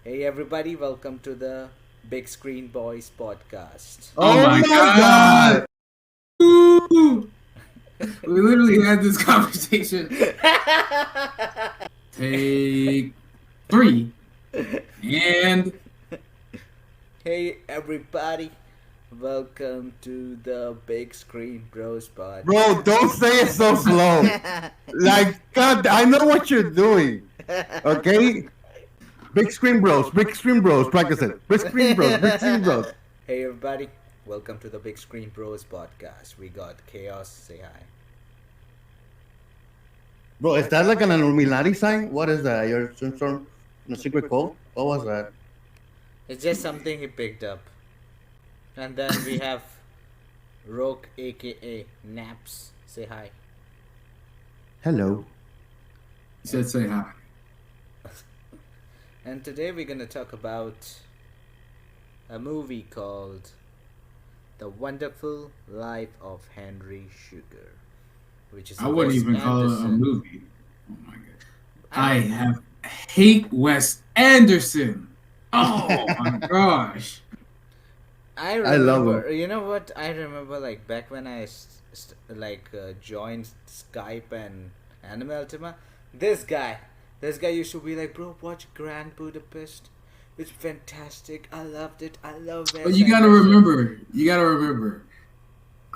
Hey everybody, welcome to the Big Screen Boys podcast. Oh my god! Ooh. We literally had this conversation. Take 3. And Hey everybody, welcome to the Big Screen Bros podcast. Bro, don't say it so slow. Like, God, I know what you're doing. Okay? Big screen bros, practice it. Big screen bros. Hey everybody, welcome to the Big Screen Bros podcast. We got Chaos, say hi. Bro, is that like an Illuminati sign? What is that? Your some secret code? What was that? It's just something he picked up. And then we have Roke aka Naps, say hi. Hello. he said say hi. And today we're gonna talk about a movie called The Wonderful Life of Henry Sugar, which is I wouldn't Wes even call it a Anderson. movie. Oh my god. Hate Wes Anderson. Oh my gosh. I I love remember. You know what? I remember like back when I joined Skype and Anime Ultima. This guy used to be like, bro, watch Grand Budapest. It's fantastic. I loved it. I love it. But you gotta remember.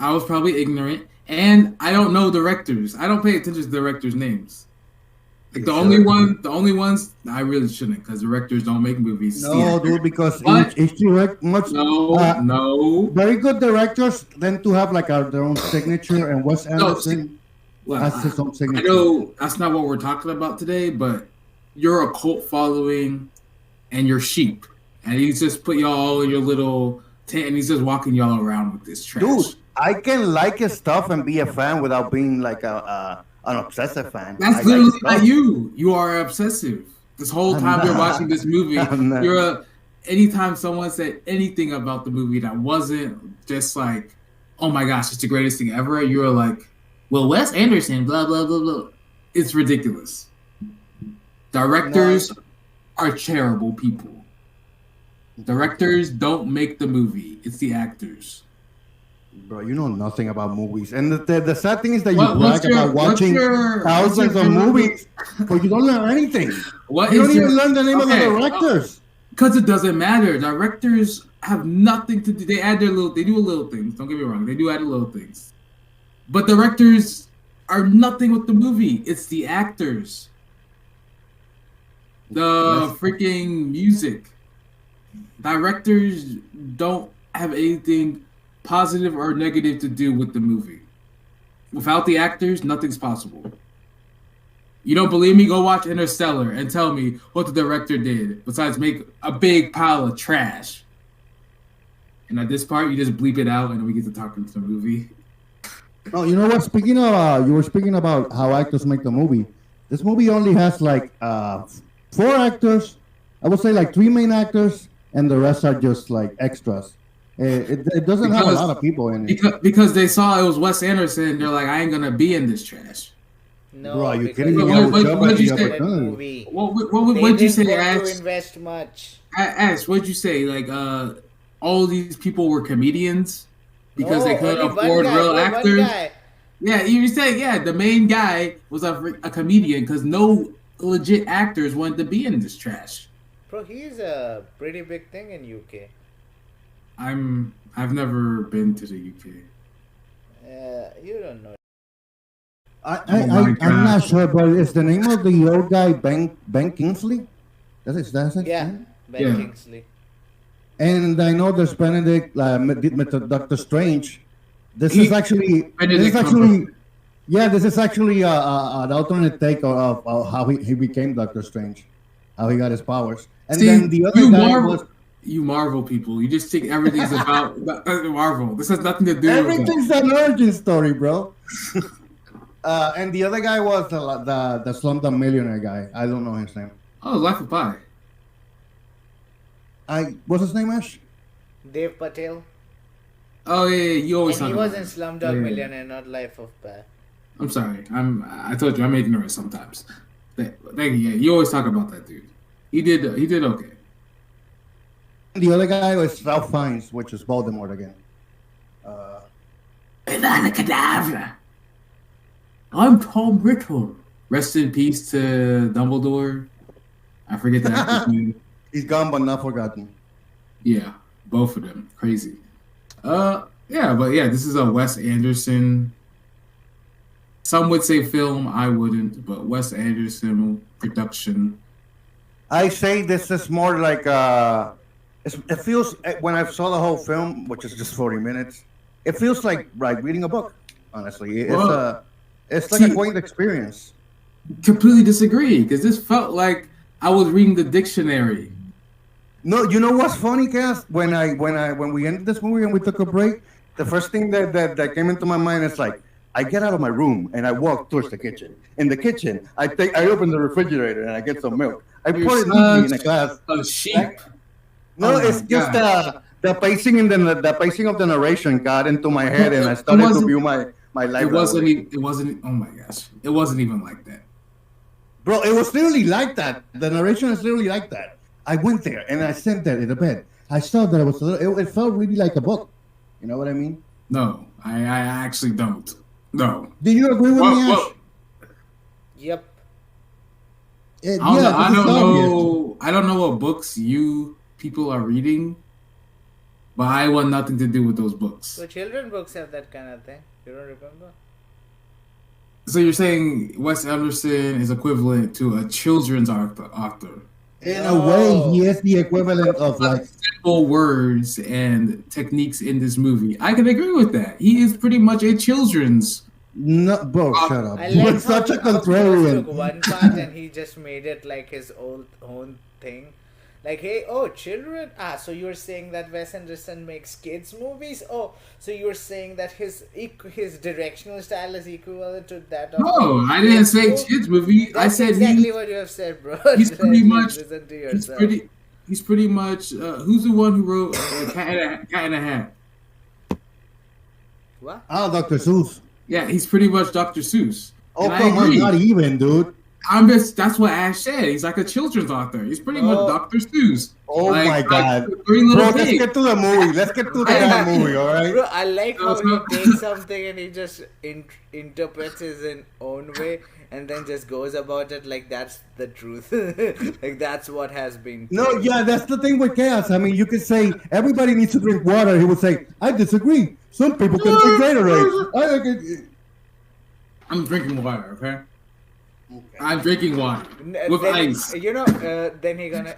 I was probably ignorant, and I don't know directors. I don't pay attention to directors' names. Like the only ones I really shouldn't, because directors don't make movies. No, dude, because What? each direct much No. very good directors tend to have like their own signature, and Wes Anderson Well, has his own I signature. know that's not what we're talking about today, but you're a cult following, and you're sheep, and he's just put y'all all in your little tent, and he's just walking y'all around with this trash. Dude, I can like his stuff and be a fan without being like an obsessive fan. I That's like literally his stuff. not you. You are obsessive. This whole I'm time you're not. watching this movie, I'm not. anytime someone said anything about the movie that wasn't just like, oh my gosh, it's the greatest thing ever, you're like, well, Wes Anderson, blah, blah, blah, blah. It's ridiculous. Directors are terrible people. Directors don't make the movie. It's the actors. Bro, you know nothing about movies. And the sad thing is that you What's brag about watching thousands of movies, but you don't learn anything. What You is don't even your- learn the name of the Okay. directors. Because it doesn't matter. Directors have nothing to do. They add their little. They do little things. Don't get me wrong. They do add little things. But directors are nothing with the movie. It's the actors. The freaking music. Directors don't have anything positive or negative to do with the movie. Without the actors, nothing's possible. You don't believe me? Go watch Interstellar and tell me what the director did besides make a big pile of trash. And at this part, you just bleep it out and then we get to talk into the movie. No, you know what? Speaking of, you were speaking about how actors make the movie. This movie only has like 4 actors. I would say like 3 main actors, and the rest are just like extras. It doesn't have a lot of people in it. Because they saw it was Wes Anderson, they're like, I ain't gonna be in this trash. No, Bro, you because kidding they me? didn't What'd want you to say? make that movie. What'd you say, They didn't want to Ash? invest much. Ash, what'd you say? Like, all these people were comedians because they couldn't only one afford guy, real only one actors? guy. Yeah, you were saying, yeah, the main guy was a comedian because no legit actors wanted to be in this trash. Bro, he's a pretty big thing in UK. I've never been to the UK. You don't know. I'm not sure, but is the name of the old guy Ben Kingsley? That's his Yeah, name? Ben Yeah. Kingsley. And I know there's Benedict, Doctor Strange. This He- is actually Benedict this is actually an alternate take of how he became Doctor Strange, how he got his powers. And See, then the other you guy Marvel, was you Marvel people, you just think everything's about Marvel. This has nothing to do with that. everything's an origin story, bro. And the other guy was the Slumdog Millionaire guy. I don't know his name. Oh, Life of Pi. What's his name, Ash? Dev Patel. Oh yeah, you always And talk he was about in it. Slumdog Yeah. Millionaire, not Life of Pi. I'm sorry. I told you I'm ignorant sometimes. Thank you. Yeah, you always talk about that dude. He did. He did okay. The other guy was Ralph Fiennes, which is Voldemort again. Banana cadaver. I'm Tom Riddle. Rest in peace to Dumbledore. I forget the actor's name. He's gone but not forgotten. Yeah, both of them. Crazy. Yeah, but yeah, this is a Wes Anderson. Some would say film, I wouldn't, but Wes Anderson production. I say this is more like it feels when I saw the whole film, which is just 40 minutes. It feels like reading a book. Honestly, it's like a quaint experience. Completely disagree because this felt like I was reading the dictionary. No, you know what's funny, Cass? When we ended this movie and we took a break, the first thing that came into my mind is like, I get out of my room and I walk towards the kitchen. In the kitchen, I open the refrigerator and I get some milk. I pour it neatly in a glass. A sheep. No, Oh it's my just God. the pacing in the pacing of the narration got into my head and I started to view my life. It wasn't. It wasn't. Oh my gosh! It wasn't even like that. Bro, it was literally like that. The narration is literally like that. I went there and I sat there in the bed. I saw that it felt really like a book. You know what I mean? No, I actually don't. No. Do you agree with me, Ash? Yep. I don't know what books you people are reading, but I want nothing to do with those books. So children books have that kind of thing. You don't remember? So you're saying Wes Anderson is equivalent to a children's author? In a way, he is the equivalent of like simple words and techniques in this movie. I can agree with that. He is pretty much a children's. No, bro, shut up. I You're like such a how he contrarian. took one part and he just made it like his own thing. Like, hey, oh, children? So you're saying that Wes Anderson makes kids movies? Oh, so you're saying that his directional style is equivalent to that of... No, I didn't say kids movie. That's I said exactly what you have said, bro. He's pretty much. Listen to yourself. He's pretty much. Who's the one who wrote Cat in a Hat? What? Ah, Dr. Seuss. Yeah, he's pretty much Dr. Seuss. Oh, And I come on, agree. not even, dude. That's what Ash said. He's like a children's author. He's pretty much Dr. Seuss. Oh Like, my God. Three Little Bro, let's Pigs. get to the movie. Let's get to the damn movie, all right? Bro, I like how he takes something and he just interprets his own way and then just goes about it like that's the truth. Like that's what has been. No, told. yeah, that's the thing with Chaos. I mean, you could say everybody needs to drink water. He would say, I disagree. Some people can drink Gatorade. I'm drinking water, okay? I'm drinking water N- with then, ice. You know, then he gonna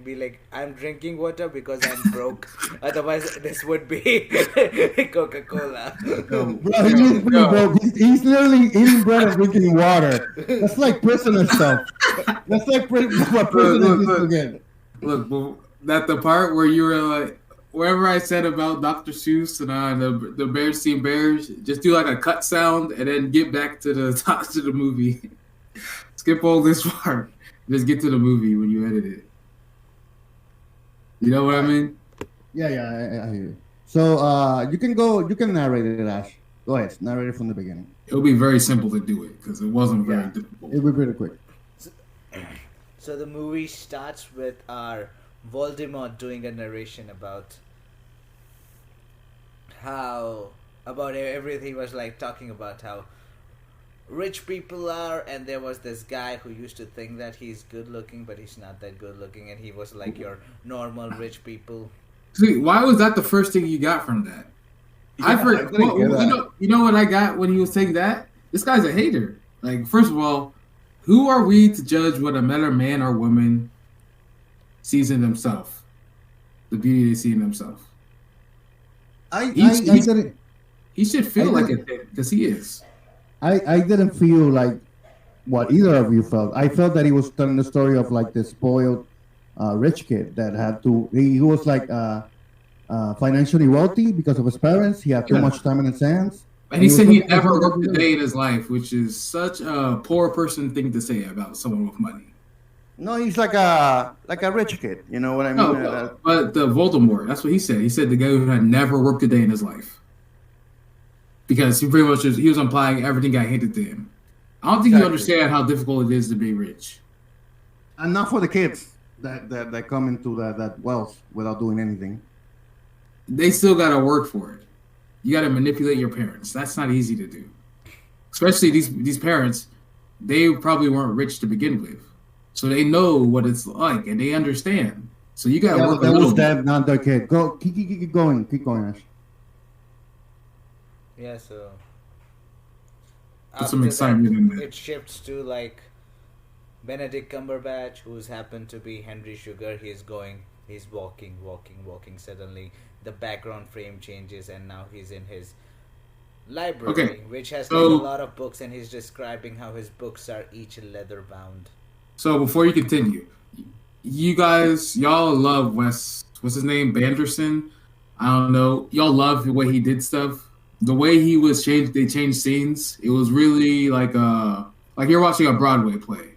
be like, I'm drinking water because I'm broke. Otherwise, this would be Coca-Cola. Bro, he's broke. He's literally eating bread and drinking water. That's like prisoner stuff. That's like what prisoners used to get. Look, that the part where you were like, wherever I said about Dr. Seuss and the Bears Team Bears, just do like a cut sound and then get back to the top to the movie. Skip all this part. Just get to the movie when you edit it. You know what I mean? Yeah, I hear you. So you can narrate it, Ash. Go ahead, narrate it from the beginning. It'll be very simple to do it because it wasn't very difficult. It'll be pretty quick. So the movie starts with our Voldemort doing a narration about everything. He was like talking about how rich people are, and there was this guy who used to think that he's good looking, but he's not that good looking, and he was like your normal rich people. See, why was that the first thing you got from that? You know what I got when he was saying that? This guy's a hater. Like, first of all, who are we to judge what another man or woman sees in themselves? The beauty they see in themselves. He should feel like it because he is. I didn't feel like what either of you felt. I felt that he was telling the story of like this spoiled rich kid that had to. He was like financially wealthy because of his parents. He had too much time in his hands. And he said he never worked a day in his life, which is such a poor person thing to say about someone with money. No, he's like a rich kid. You know what I mean? No, but the Voldemort. That's what he said. He said the guy who had never worked a day in his life because he pretty much he was implying everything got handed to him. I don't think you Exactly. understand how difficult it is to be rich. And not for the kids that come into that wealth without doing anything. They still got to work for it. You got to manipulate your parents. That's not easy to do. Especially these parents, they probably weren't rich to begin with, so they know what it's like and they understand. So you got to Yeah, work but a that little was bit. them, not their kid. Go, keep going, Ash. Yeah, so Put some after that, excitement in there. it shifts to like Benedict Cumberbatch, who's happened to be Henry Sugar. He's walking. Suddenly, the background frame changes, and now he's in his Okay, library, which has like a so lot of books, and he's describing how his books are each leather bound. so before you continue, you guys, y'all love Wes. What's his name? Banderson. I don't know. Y'all love the way he did stuff. The way he was changed. They changed scenes. It was really like you're watching a Broadway play.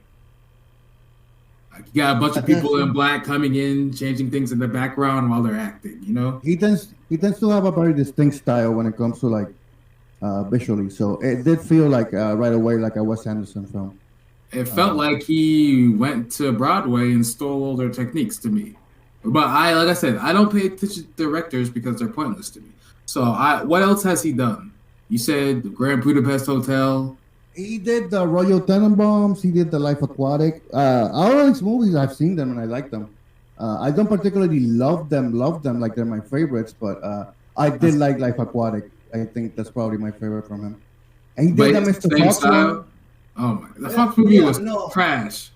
Like you got a bunch of people in black coming in, changing things in the background while they're acting. You know, He tends to have a very distinct style when it comes to like visually. So it did feel like right away like a Wes Anderson film. it felt Uh, like he went to Broadway and stole all their techniques to me. But like I said, I don't pay attention to directors because they're pointless to me. So what else has he done? You said Grand Budapest Hotel. he did the Royal Tenenbaums. He did the Life Aquatic. All of these movies I've seen them and I like them. I don't particularly love them like they're my favorites, but I did That's, like Life Aquatic. I think that's probably my favorite from him. And he but did the it's the Mr. same Fox one. style. Oh my! The Fox movie Yeah, was no. trash.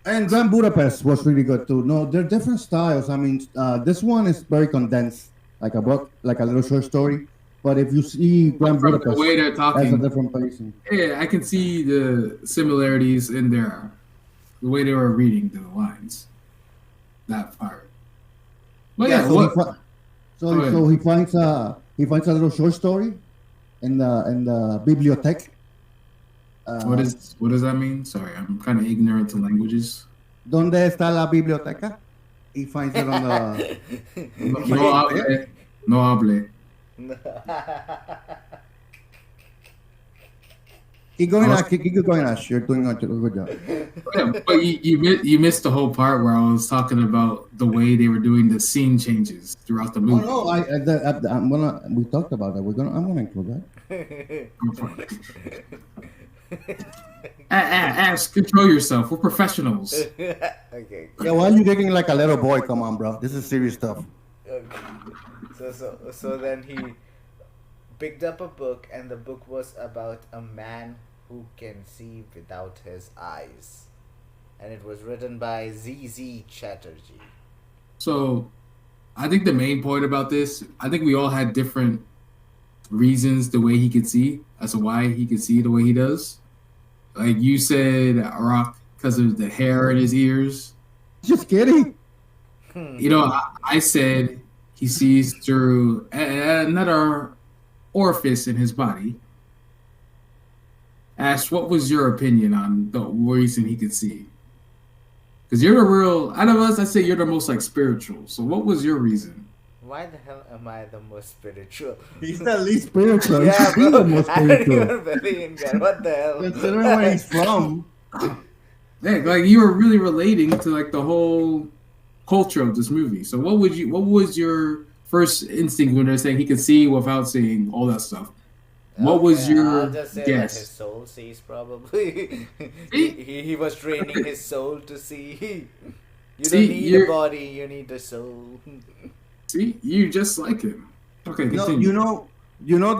And Grand Budapest was really good too. No, they're different styles. I mean, this one is very condensed, like a book, like a little short story. But if you see But Grand from the Budapest, way they're that's a talking, different pacing. yeah, I can see the similarities in there. The way they were reading the lines, that part. But Yeah, yeah, what? Go ahead. he finds a little short story in the bibliothèque. Uh, What does that mean? Sorry, I'm kind of ignorant to languages. ¿Dónde está la biblioteca? He finds it on the. No, He no finds it there. hable. No hable. Keep going, I was, Ash. Keep going, Ash. You're doing a good job. yeah, but you missed the whole part where I was talking about the way they were doing the scene changes throughout the Oh movie. no, I'm gonna. We talked about that. I'm gonna include Ask, control yourself. We're professionals. Okay. that. Yeah, why are you getting like a little boy? Come on, bro. This is serious stuff. Okay. So then he picked up a book, and the book was about a man who can see without his eyes, and it was written by Z. Chatterjee. So, I think the main point about this, I think we all had different reasons the way he could see as to why he could see the way he does. Like you said, Rock, because of the hair in his ears. Just kidding. You know, I said he sees through another orifice in his body. Ash, what was your opinion on the reason he could see? Because you're the real, out of us, I say you're the most like spiritual. So what was your reason? Why the hell am I the most spiritual? He's the least spiritual. Yeah, He's the bro. most I don't spiritual. even believe in God. What the hell? Considering where he's from. Yeah, like you were really relating to like the whole culture of this movie. So what was your first instinct when they're saying he could see without seeing all that stuff? What was Okay, your I'll just say that his guess? soul sees probably. See? he was training his soul to see. You See, don't need you're- a body, you need a soul. See, you just like him. Okay, No, continue. you know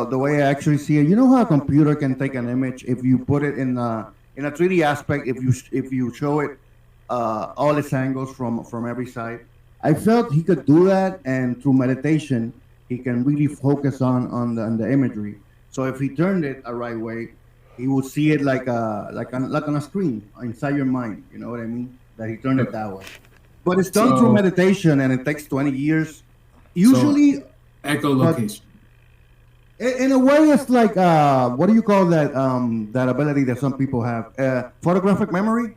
the way I actually see it. You know how a computer can take an image if you put it in a 3D aspect. If you show it all its angles from every side. I felt he could do that, and through meditation, he can really focus on the imagery. So if he turned it a right way, he would see it like on a screen inside your mind. You know what I mean? That he turned it that way. But it's done through So- meditation, and it takes 20 years. Usually, Echolocation. in a way, it's like what do you call that ability that some people have? Photographic memory.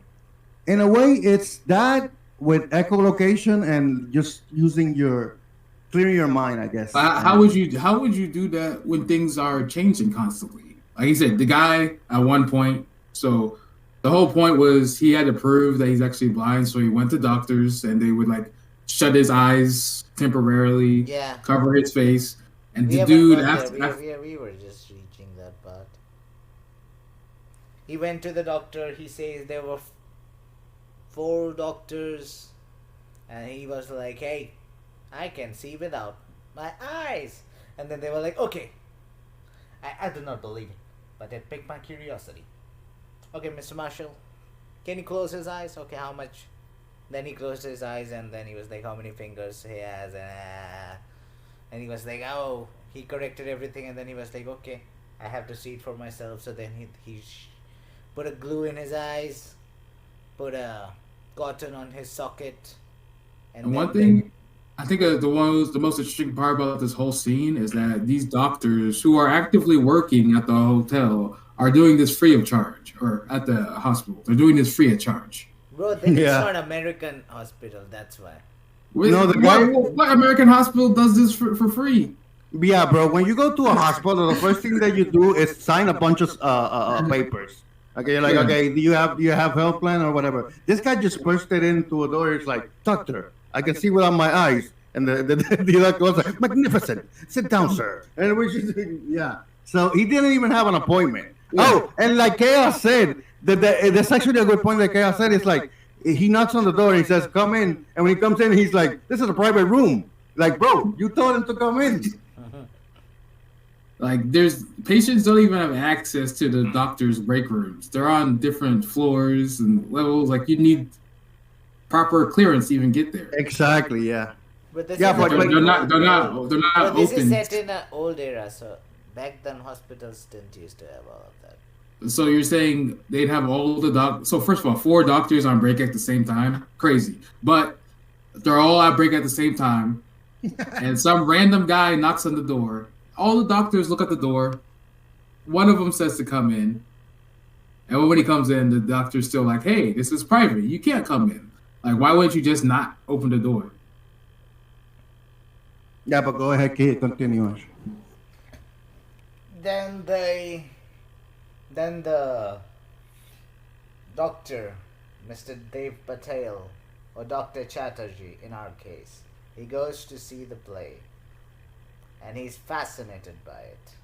in a way, it's that with echolocation and just using your clearing your mind, I guess. How would you do that when things are changing constantly? Like he said, the guy at one point, so the whole point was he had to prove that he's actually blind, so he went to doctors and they would like shut his eyes temporarily, Yeah. cover his face, and We the haven't dude got there. after We were just reaching that part. He went to the doctor. He says there were four doctors, and he was like, "Hey, I can see without my eyes." And then they were like, "Okay, I do not believe it, but it piqued my curiosity. Okay, Mr. Marshall, can you close his eyes? Okay, how much?" Then he closed his eyes, and then he was like, "How many fingers he has?" And he was like, "Oh," he corrected everything, and then he was like, "Okay, I have to see it for myself." So then he put a glue in his eyes, put a cotton on his socket, And one thing, I think the most interesting part about this whole scene is that these doctors who are actively working at the hotel are doing this free of charge, or at the hospital. They're doing this free of charge. Bro, then it's Yeah. not American hospital. That's why. No, the guy- What American hospital does this for free? Yeah, bro. When you go to a hospital, the first thing that you do is sign a bunch of papers. Okay, you're like, Yeah. okay, do you have health plan or whatever? This guy just bursted into a door. He's like, "Doctor, I can see without my eyes." And the doctor was like, "Magnificent. Sit down, sir." And we just, yeah. So he didn't even have an appointment. Oh, and like Chaos said, that's actually a good point that Chaos said. It's like he knocks on the door and he says, "Come in." And when he comes in, he's like, "This is a private room." Like, bro, you told him to come in. Like, there's patients don't even have access to the doctor's break rooms. They're on different floors and levels. Like, you need proper clearance to even get there. Exactly. Yeah. But this Yeah, is but a- They're not But this is open. set in an old era, so back then hospitals didn't used to have all of that. So you're saying they'd have all the So first of all, 4 doctors on break at the same time? Crazy. But they're all at break at the same time. And some random guy knocks on the door. All the doctors look at the door. One of them says to come in. And when he comes in, the doctor's still like, "Hey, this is private. You can't come in." Like, why wouldn't you just not open the door? Yeah, but go ahead, kid. Continue. Then the doctor, Mr. Dev Patel, or Dr. Chatterjee in our case, he goes to see the play, and he's fascinated by it.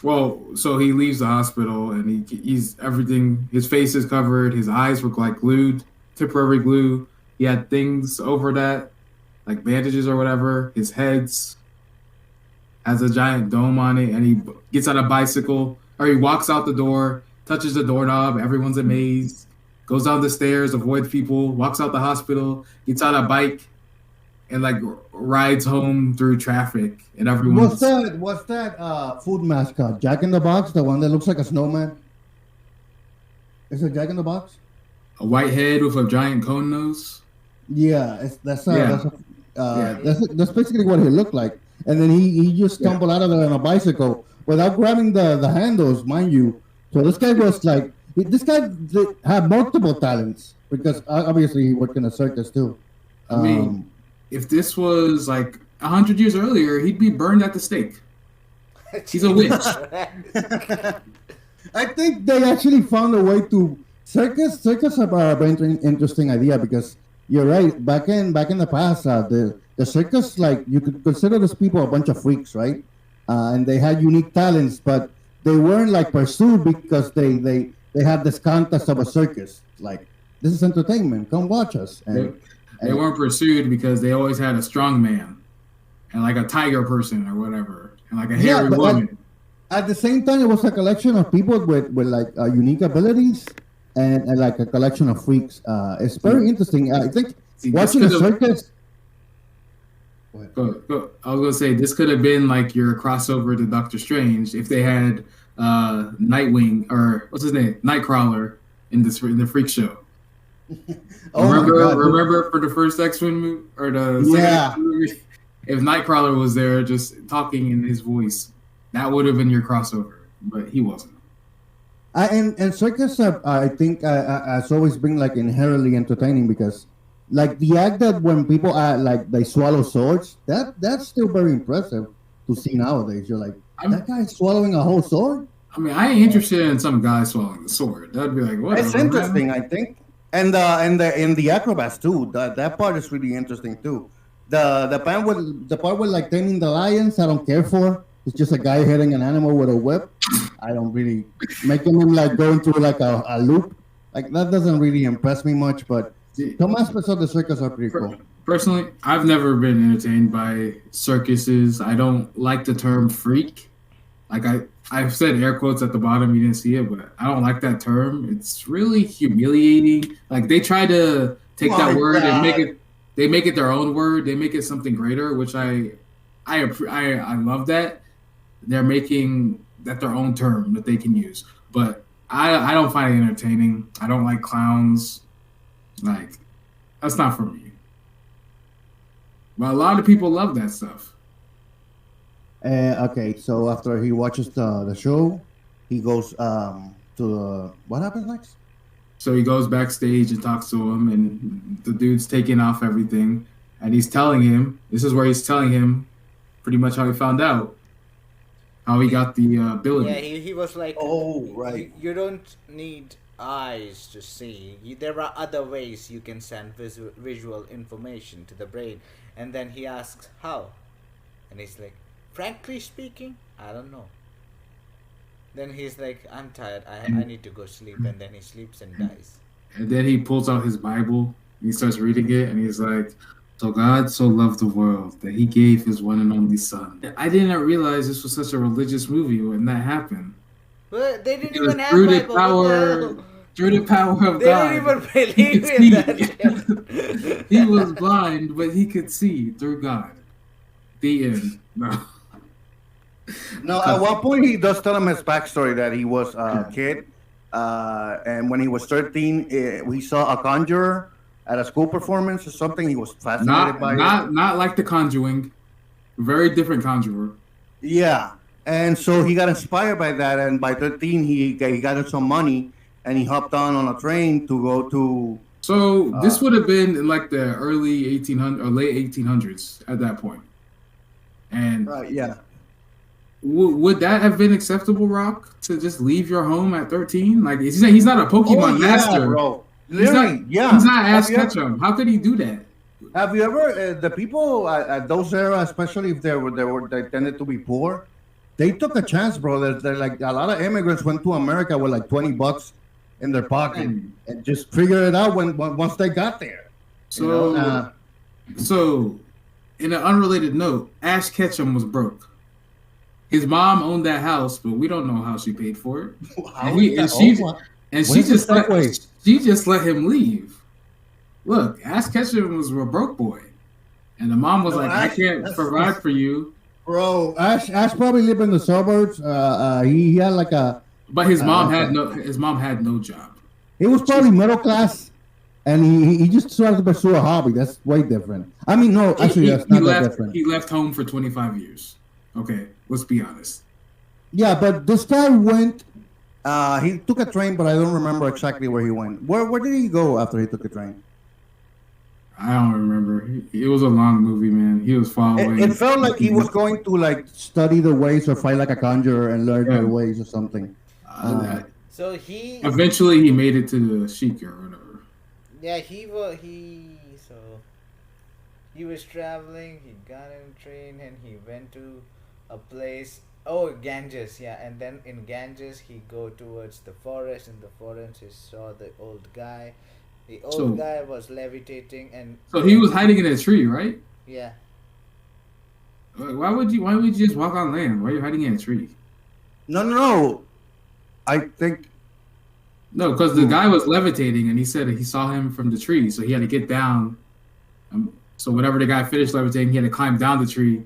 Well, so he leaves the hospital and he's everything. His face is covered. His eyes were like glued, temporary glue. He had things over that, like bandages or whatever. His head's has a giant dome on it, and he gets on a bicycle, or he walks out the door, touches the doorknob. Everyone's amazed. Goes down the stairs, avoids people, walks out the hospital, gets on a bike, and like rides home through traffic. And everyone's What's that food mascot? Jack in the Box, the one that looks like a snowman. Is it Jack in the Box? a white head with a giant cone nose. Yeah, Yeah. that's basically what he looked like. And then he just stumbled out of there on a bicycle without grabbing the handles, mind you. So this guy was like, had multiple talents because obviously he worked in a circus too. I mean, if this was like 100 years earlier, he'd be burned at the stake. He's a witch. I think they actually found a way to circus are a very interesting idea because you're right. Back in the past, the circus, like, you could consider those people a bunch of freaks, right? And they had unique talents, but they weren't like pursued because they had this contest of a circus. Like, this is entertainment. Come watch us. They weren't pursued because they always had a strong man and like a tiger person or whatever, and like a hairy woman. At the same time, it was a collection of people with like unique abilities and like a collection of freaks. It's very interesting. I think watching a circus. Go. I was gonna say this could have been like your crossover to Doctor Strange if they had Nightwing or what's his name, Nightcrawler in the Freak Show. Remember for the first X-Men movie or the second movie, if Nightcrawler was there just talking in his voice, that would have been your crossover, but he wasn't. And circus, I think, has always been like inherently entertaining because, like the act that when people like they swallow swords, that's still very impressive to see nowadays. You're like, I'm, that guy's swallowing a whole sword. I mean, I ain't interested in some guy swallowing a sword. That'd be like, It's whatever, interesting, man. I think, and the acrobats too. That part is really interesting too. The part with like taming the lions, I don't care for. It's just a guy hitting an animal with a whip. I don't really making him like going through like a loop. Like that doesn't really impress me much. But some aspects of the circus are pretty cool. Personally, I've never been entertained by circuses. I don't like the term freak. Like I've said air quotes at the bottom. You didn't see it, but I don't like that term. It's really humiliating. Like they try to take My that word and make God. it. They make it their own word. They make it something greater, which I love that they're making that their own term that they can use. But I don't find it entertaining. I don't like clowns. Like that's not for me. But a lot of people love that stuff. Okay, so after he watches the show, he goes to the what happens next? So he goes backstage and talks to him, and the dude's taking off everything, and he's telling him. This is where he's telling him pretty much how he found out, how he got the ability. Yeah, he was like, Oh, right. you don't need eyes to see. There are other ways you can send visual information to the brain. And then he asks, how? And he's like, frankly speaking, I don't know. Then he's like, I'm tired. I need to go sleep. And then he sleeps and dies. And then he pulls out his Bible, and he starts reading it, and he's like, "So God so loved the world that He gave His one and only Son." I didn't realize this was such a religious movie when that happened. But they didn't It was even have through the Bible. What the power, hell? through the power of They God. don't even He believe could in that see. shit. He was blind, but he could see through God. The end. No. No, at one point he does tell him his backstory that he was a kid, and when he was 13, he saw a conjurer at a school performance or something. He was fascinated by it. Not like the Conjuring. Very different Conjurer. Yeah, and so he got inspired by that, and by 13 he got him some money, and he hopped on a train to go to. So this would have been in like the early 1800s or late 1800s at that point. And Yeah. would that have been acceptable, Rock, to just leave your home at 13? Like he's not a Pokemon master. Bro. He's Literally, not, yeah. He's not Ash Have you ever- Ketchum. How could he do that? Have you ever the people at those eras, especially if they tended to be poor, they took a chance, bro. They're like a lot of immigrants went to America with like $20 in their pocket and just figured it out once they got there. So, so in an unrelated note, Ash Ketchum was broke. His mom owned that house, but we don't know how she paid for it. She just let him leave. Look, Ash Ketchum was a broke boy, and the mom was No, like, Ash- "I can't provide for you." Bro, Ash probably lived in the suburbs. He had like a. But his mom had no job. He was probably middle class, and he just started to pursue a hobby. That's way different. I mean, no, actually, that's not that different. He left home for 25 years. Okay, let's be honest. Yeah, but this guy went. He took a train, but I don't remember exactly where he went. Where did he go after he took a train? I don't remember. It was a long movie, man. He was far away. It felt like he was going to like study the ways or fight like a conjurer and learn their ways or something. So he Eventually, he made it to the Sheik or whatever. Yeah, he was traveling. He got on a train and he went to a place. Oh, Ganges, yeah. And then in Ganges, he go towards the forest. In the forest, he saw the old guy. The old guy was levitating, and so he was hiding in a tree, right? Yeah. Why would you just walk on land? Why are you hiding in a tree? No. I think. No, because the guy was levitating, and he said he saw him from the tree, so he had to get down. So whenever the guy finished levitating, he had to climb down the tree,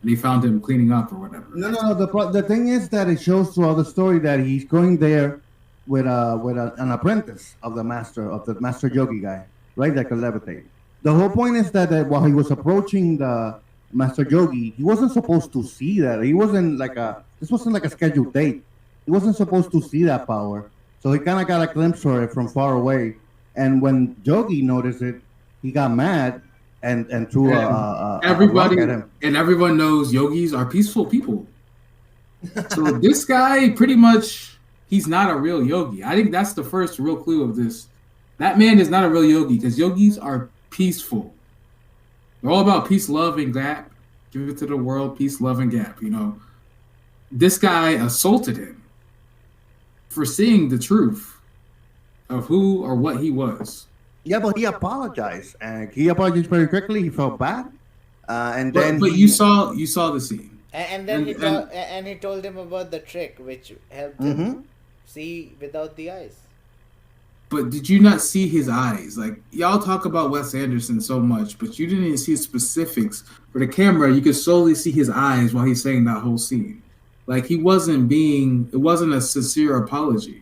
and he found him cleaning up or whatever. No. The thing is that it shows throughout the story that he's going there with an apprentice of the master yogi guy, right? That could levitate. The whole point is that while he was approaching the master yogi, he wasn't supposed to see that. This wasn't like a scheduled date. he wasn't supposed to see that power. So he kind of got a glimpse of it from far away. And when Yogi noticed it, he got mad and threw And a rock everybody at him. and everyone knows yogis are peaceful people. So this guy pretty much he's not a real yogi. I think that's the first real clue of this. That man is not a real yogi because yogis are peaceful. They're all about peace, love, and gap. Give it to the world, peace, love, and gap. You know, this guy assaulted him for seeing the truth of who or what he was. Yeah, but he apologized, and he apologized very quickly. He felt bad, and then But you saw the scene. And then And- he told him about the trick which helped Mhm. him see without the eyes. But did you not see his eyes? Like y'all talk about Wes Anderson so much, but you didn't see specifics. For the camera, you could solely see his eyes while he's saying that whole scene. Like he wasn't being. It wasn't a sincere apology.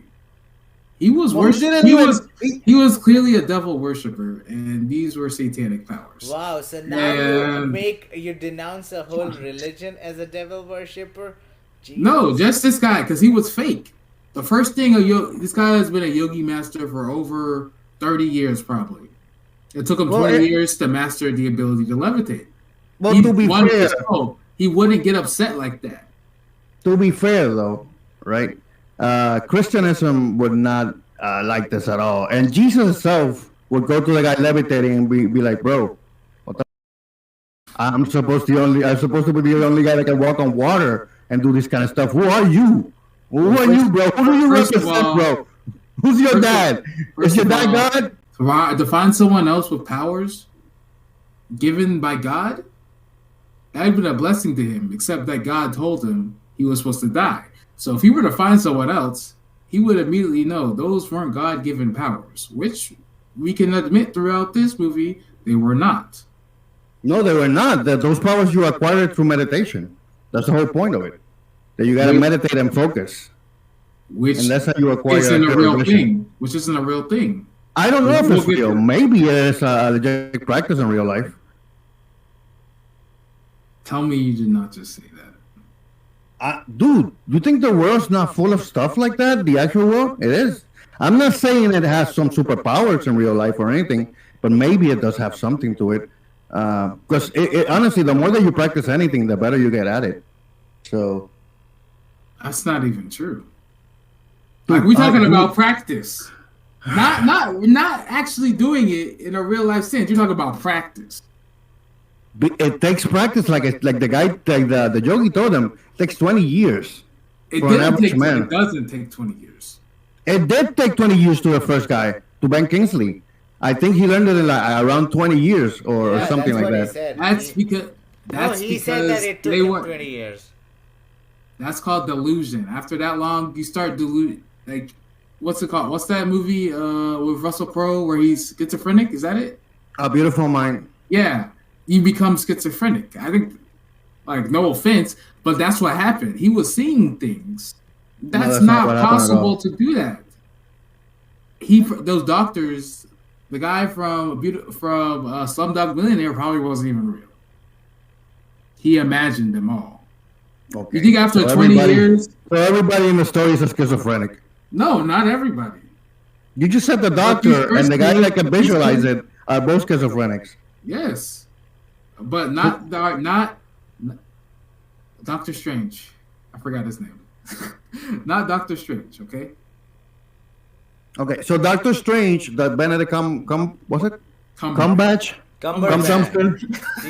He was Well, he worship. didn't He even- was. He was clearly a devil worshiper, and these were satanic powers. Wow, so now And- you denounce a whole religion as a devil worshipper? Jesus. No, just this guy, because he was fake. The first thing this guy has been a yogi master for over 30 years, probably. It took him Well, 20 years to master the ability to levitate. well, He to be wanted fair, to show he wouldn't get upset like that. though, right? Christianism would not like this at all, and Jesus himself would go to the guy levitating and be like, "Bro, what the? I'm supposed to be the only guy that can walk on water and do this kind of stuff. Who are you? Who are you, bro? Who do you First of represent, all- bro? Who's your first of- dad? first Is your of dad all- God? To find someone else with powers given by God, that had been a blessing to him, except that God told him he was supposed to die. So if he were to find someone else, he would immediately know those weren't God-given powers, which we can admit throughout this movie they were not. No, they were not. Those powers you acquired through meditation. That's the whole point of it. That you gotta Wait. meditate and focus, Which and that's how you acquire. isn't a clear real vision. thing. Which isn't a real thing. I don't know if We'll it's get real. there. Maybe it's a legit practice in real life. Tell me you did not just say that. Dude, you think the world's not full of stuff like that? The actual world? It is. I'm not saying it has some superpowers in real life or anything, but maybe it does have something to it. Because honestly, the more that you practice anything, the better you get at it. So, That's not even true. Like we're talking about practice. Not actually doing it in a real life sense. You're talking about practice. it takes practice, like the guy, like the yogi told him, it takes 20 years. It For an didn't average take. man. It doesn't take 20 years. It did take 20 years to the first guy, to Ben Kingsley. I think he learned it in like around 20 years or Yeah, something that's like what that. He said. That's He- because. That's no, he because said that it took they him were. 20 years. That's called delusion. After that long, you start deluding. Like, what's it called? What's that movie with Russell Crowe where he's schizophrenic? Is that it? A Beautiful Mind. Yeah, you become schizophrenic. I think, like, no offense, but that's what happened. He was seeing things. That's, that's not not what happened at possible all. to do that. Those doctors, the guy from Slumdog Millionaire probably wasn't even real. He imagined them all. Okay. You think after So 20 everybody- years? So everybody in the story is a schizophrenic. No, not everybody. You just said the these doctor and the guy first that can two- these visualize two- it are both schizophrenics. Yes, but not Doctor Strange. I forgot his name. Not Doctor Strange. Okay. Okay, so Doctor Strange, the Benedict what's it? Cumberbatch? Cum Dumpster?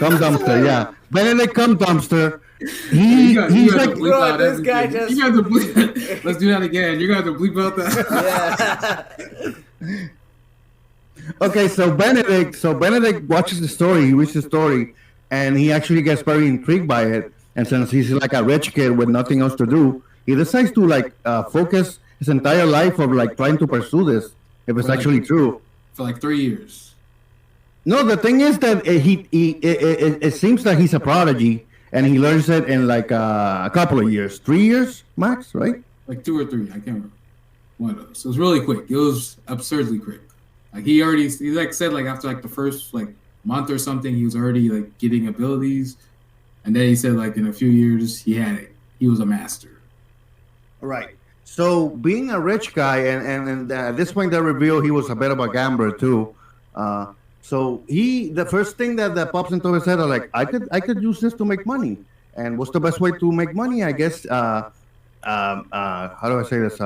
Cum Dumpster, yeah. Benedict Cum Dumpster. He's like, bleep Bro, out this guy everything. just- You got to bleep. Let's do that again. You're gonna have to bleep out that. Yeah. okay, so Benedict watches the story, he reads the story, and he actually gets very intrigued by it. And since he's like a rich kid with nothing else to do, he decides to like focus his entire life of like trying to pursue this, if it's Right. actually true. For like 3 years. No, the thing is that it seems that he's a prodigy, and he learns it in like a couple of years, 3 years max, right? Like 2 or 3. I can't remember. One of those. So it was really quick. It was absurdly quick. Like he like said like after like the first like month or something, he was already like getting abilities. And then he said like in a few years he had it. He was a master. Right. So being a rich guy, and at this point, they reveal he was a bit of a gambler too. So the first thing that pops into his head are like, I could use this to make money. And what's the best way to make money? I guess. How do I say this?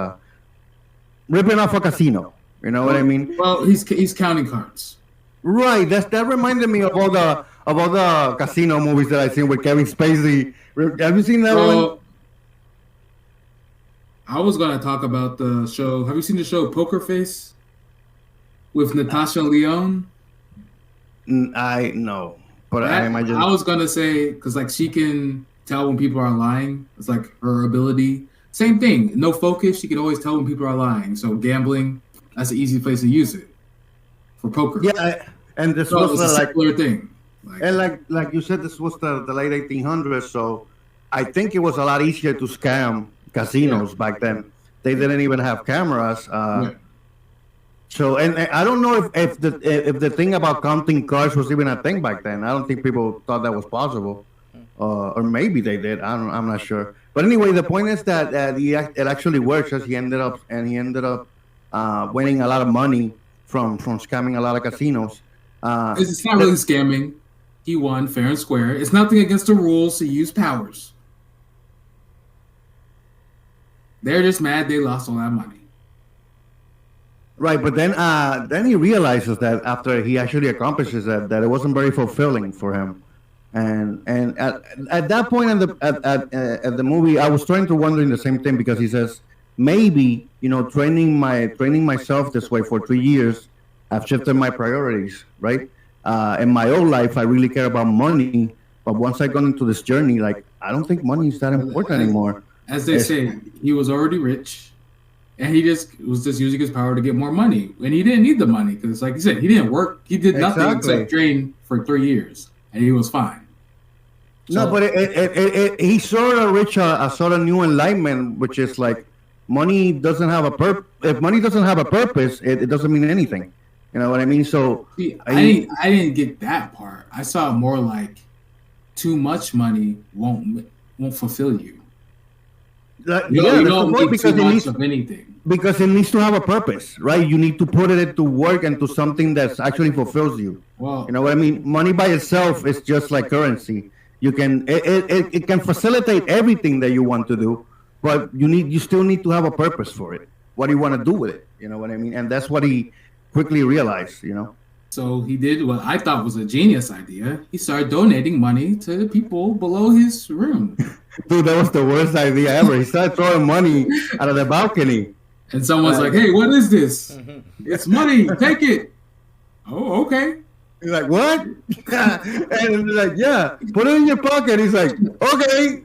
Ripping off a casino. You know what I mean? Well, he's counting cards. Right. That reminded me of all the casino movies that I've seen with Kevin Spacey. Have you seen that one? Well, I was gonna talk about the show. Have you seen the show Poker Face with Natasha Lyonne? I know, but I imagine. I was gonna say because like she can tell when people are lying. It's like her ability. Same thing. No focus. She can always tell when people are lying. So gambling, that's an easy place to use it for poker. Yeah, and this So was it's a like, similar thing. and like you said, this was the late 1800s. So I think it was a lot easier to scam casinos back then. They didn't even have cameras. Yeah. So and I don't know if the thing about counting cards was even a thing back then. I don't think people thought that was possible, or maybe they did. I'm not sure. But anyway, the point is that it actually works. As he ended up winning a lot of money from scamming a lot of casinos. It's not really scamming. He won fair and square. It's nothing against the rules to use powers. They're just mad they lost all that money. Right, but then he realizes that after he actually accomplishes that it wasn't very fulfilling for him, and at that point in the movie, I was trying to wondering the same thing because he says maybe training myself this way for 3 years, I've shifted my priorities. Right, in my old life, I really care about money, but once I got into this journey, like I don't think money is that important anymore. As they say, he was already rich. And he was just using his power to get more money. And he didn't need the money because, like you said, he didn't work. He did nothing except train for 3 years. And he was fine. No, but he sort of reached a sort of new enlightenment, which is like money doesn't have a purpose. If money doesn't have a purpose, it doesn't mean anything. You know what I mean? So see, I didn't get that part. I saw it more like too much money won't fulfill you. You don't need too much of anything. Because it needs to have a purpose, right? You need to put it to work and to something that actually fulfills you. Well, you know what I mean? Money by itself is just like currency. You can it can facilitate everything that you want to do, but you still need to have a purpose for it. What do you want to do with it? You know what I mean? And that's what he quickly realized. So he did what I thought was a genius idea. He started donating money to the people below his room. Dude, that was the worst idea ever. He started throwing money out of the balcony. And someone's like, hey, what is this? It's money. Take it. Oh, okay. He's like, what? And he's like, yeah, put it in your pocket. He's like, okay.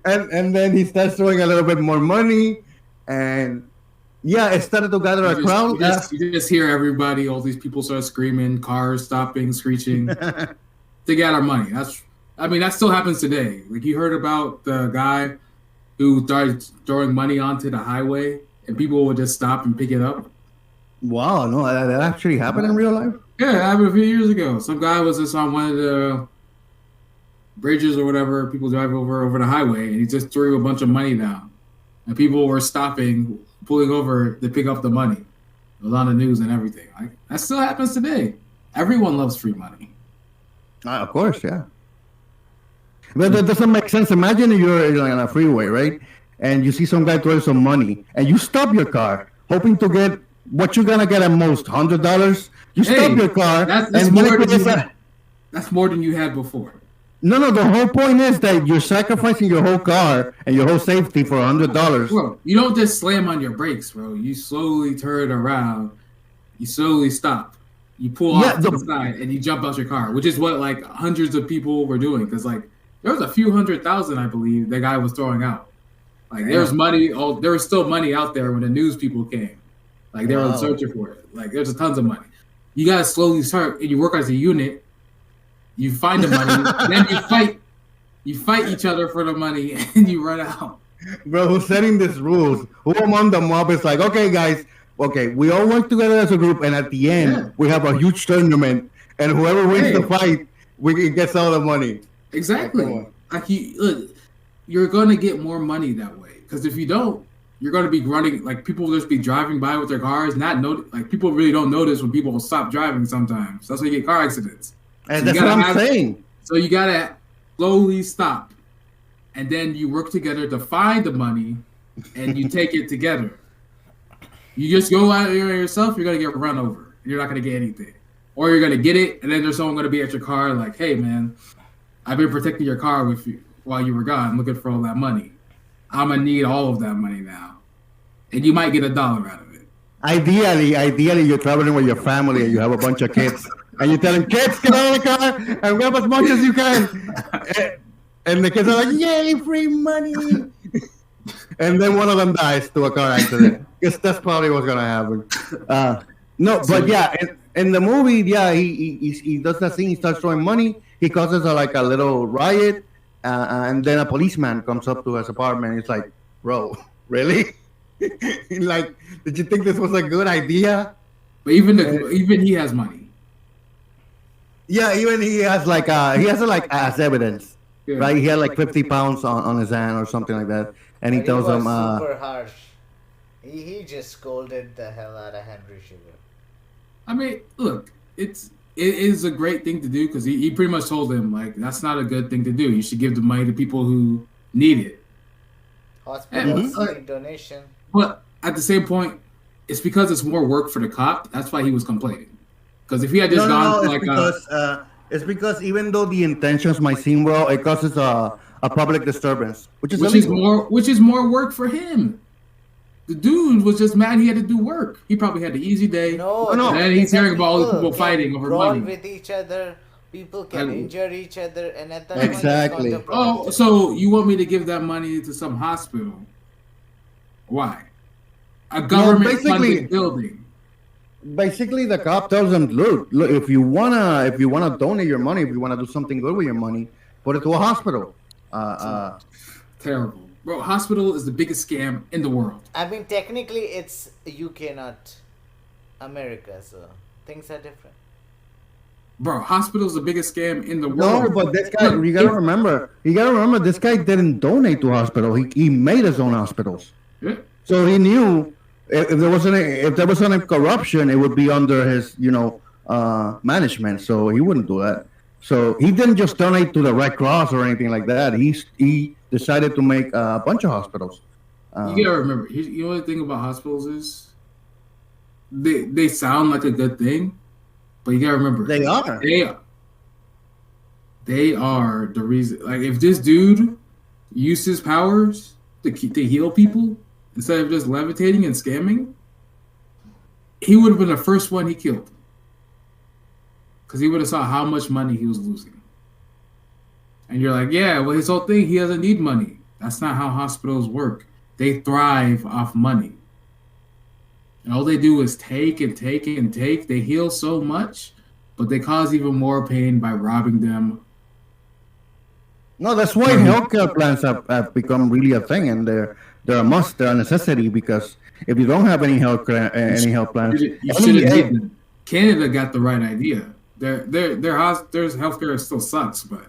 and then he starts throwing a little bit more money. And yeah, it started to gather a crowd. You just hear everybody, all these people start screaming, cars stopping, screeching to get our money. That still happens today. Like you heard about the guy who started throwing money onto the highway and people would just stop and pick it up. Wow, no, that actually happened in real life? Yeah, it happened a few years ago. Some guy was just on one of the bridges or whatever people drive over the highway and he just threw a bunch of money down. And people were stopping, pulling over to pick up the money. It was on the news and everything. Like, that still happens today. Everyone loves free money. Of course, yeah. But that doesn't make sense. Imagine you're on a freeway, right? And you see some guy throwing some money, and you stop your car, hoping to get what you're gonna get at most, $100. You stop your car, that's more than you had before. No. The whole point is that you're sacrificing your whole car and your whole safety for $100. Bro, you don't just slam on your brakes, bro. You slowly turn around. You slowly stop. You pull off to the side and you jump out your car, which is what like hundreds of people were doing. Because like there was a few 100,000, I believe, the guy was throwing out. Like there was money. There was still money out there when the news people came. Like they were searching for it. Like there's tons of money. You gotta slowly start, and you work as a unit. You find the money, then you fight. You fight each other for the money, and you run out. Bro, who's setting these rules? Who among the mob is like, okay, guys, we all work together as a group, and at the end, we have a huge tournament, and whoever wins the fight, gets all the money. Exactly. Like you're gonna get more money that way. Because if you don't, you're going to be running, like people will just be driving by with their cars, like people really don't notice when people will stop driving sometimes. That's why you get car accidents. And that's what I'm saying. So you got to slowly stop. And then you work together to find the money and you take it together. You just go out there yourself, you're going to get run over. You're not going to get anything. Or you're going to get it, and then there's someone going to be at your car like, hey, man, I've been protecting your car with you while you were gone, looking for all that money. I'm going to need all of that money now. And you might get $1 out of it. Ideally, you're traveling with your family and you have a bunch of kids. And you tell them, kids, get out of the car and grab as much as you can. And the kids are like, yay, free money. And then one of them dies to a car accident. Because that's probably what's going to happen. But yeah, in the movie, yeah, he does that thing. He starts throwing money. He causes a little riot. And then a policeman comes up to his apartment. He's like, bro, really? Like, did you think this was a good idea? But even he has money. Yeah, even he has as evidence, yeah. Right? He had like 50 pounds on his hand or something like that, and he tells him, super harsh. He just scolded the hell out of Henry Sugar. I mean, look, it is a great thing to do because he pretty much told him like that's not a good thing to do. You should give the money to people who need it. Hospitals need donation. But at the same point, it's because it's more work for the cop. That's why he was complaining. Because if he had just it's because even though the intentions might seem well, it causes a public disturbance, which is more work for him. The dude was just mad he had to do work. He probably had the easy day. No. And he's hearing about all the people fighting over money. With each other, people can injure each other, and at that exactly. Oh, so you want me to give that money to some hospital? Why? A government-funded building. Basically, the cop tells them, "Look, if you wanna donate your money, if you wanna do something good with your money, put it to a hospital." Terrible, bro. Hospital is the biggest scam in the world. I mean, technically, it's UK, not America, so things are different. Bro, hospital is the biggest scam in the world. No, but this guy, you gotta remember, this guy didn't donate to hospital. He made his own hospitals. Yeah. So he knew. If there was any corruption, it would be under his, management. So he wouldn't do that. So he didn't just donate to the Red Cross or anything like that. He decided to make a bunch of hospitals. You gotta remember, you know the thing about hospitals is they sound like a good thing, but you gotta remember they are the reason. Like if this dude used his powers to heal people, instead of just levitating and scamming, he would have been the first one he killed. Because he would have saw how much money he was losing. And you're like, yeah, well, his whole thing, he doesn't need money. That's not how hospitals work. They thrive off money. And all they do is take and take and take. They heal so much, but they cause even more pain by robbing them. No, that's why healthcare plans have become really a thing, and they're a must, they're a necessity, because if you don't have any health plans, you should have. Canada got the right idea. Their healthcare still sucks, but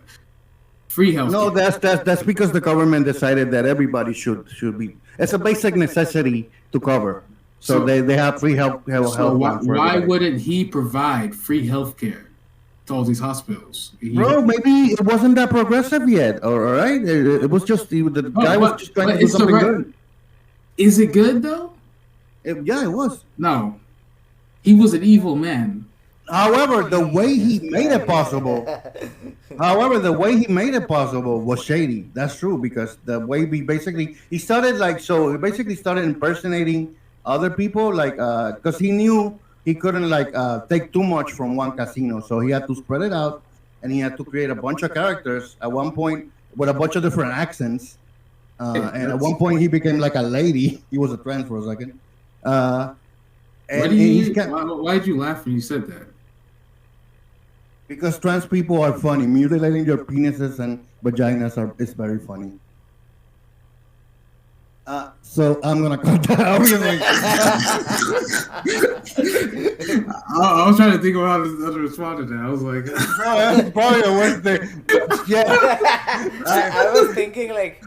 free healthcare. No, that's because the government decided that everybody should be. It's a basic necessity to cover. So they have free health. So why wouldn't he provide free healthcare to all these hospitals? Bro, maybe it wasn't that progressive yet. All right, it was just the guy was just trying to do something good. Is it good though? Yeah, it was. No, he was an evil man. However, the way he made it possible was shady. That's true, because the way he started impersonating other people, because he knew he couldn't take too much from one casino, so he had to spread it out, and he had to create a bunch of characters at one point with a bunch of different accents. And at one point he became like a lady. He was a trans for a second. Why did you laugh when you said that? Because trans people are funny. Mutilating your penises and vaginas is very funny. So I'm gonna cut that out. I was trying to think of how to respond to that. I was like, That's probably the worst thing. Yeah. I was thinking like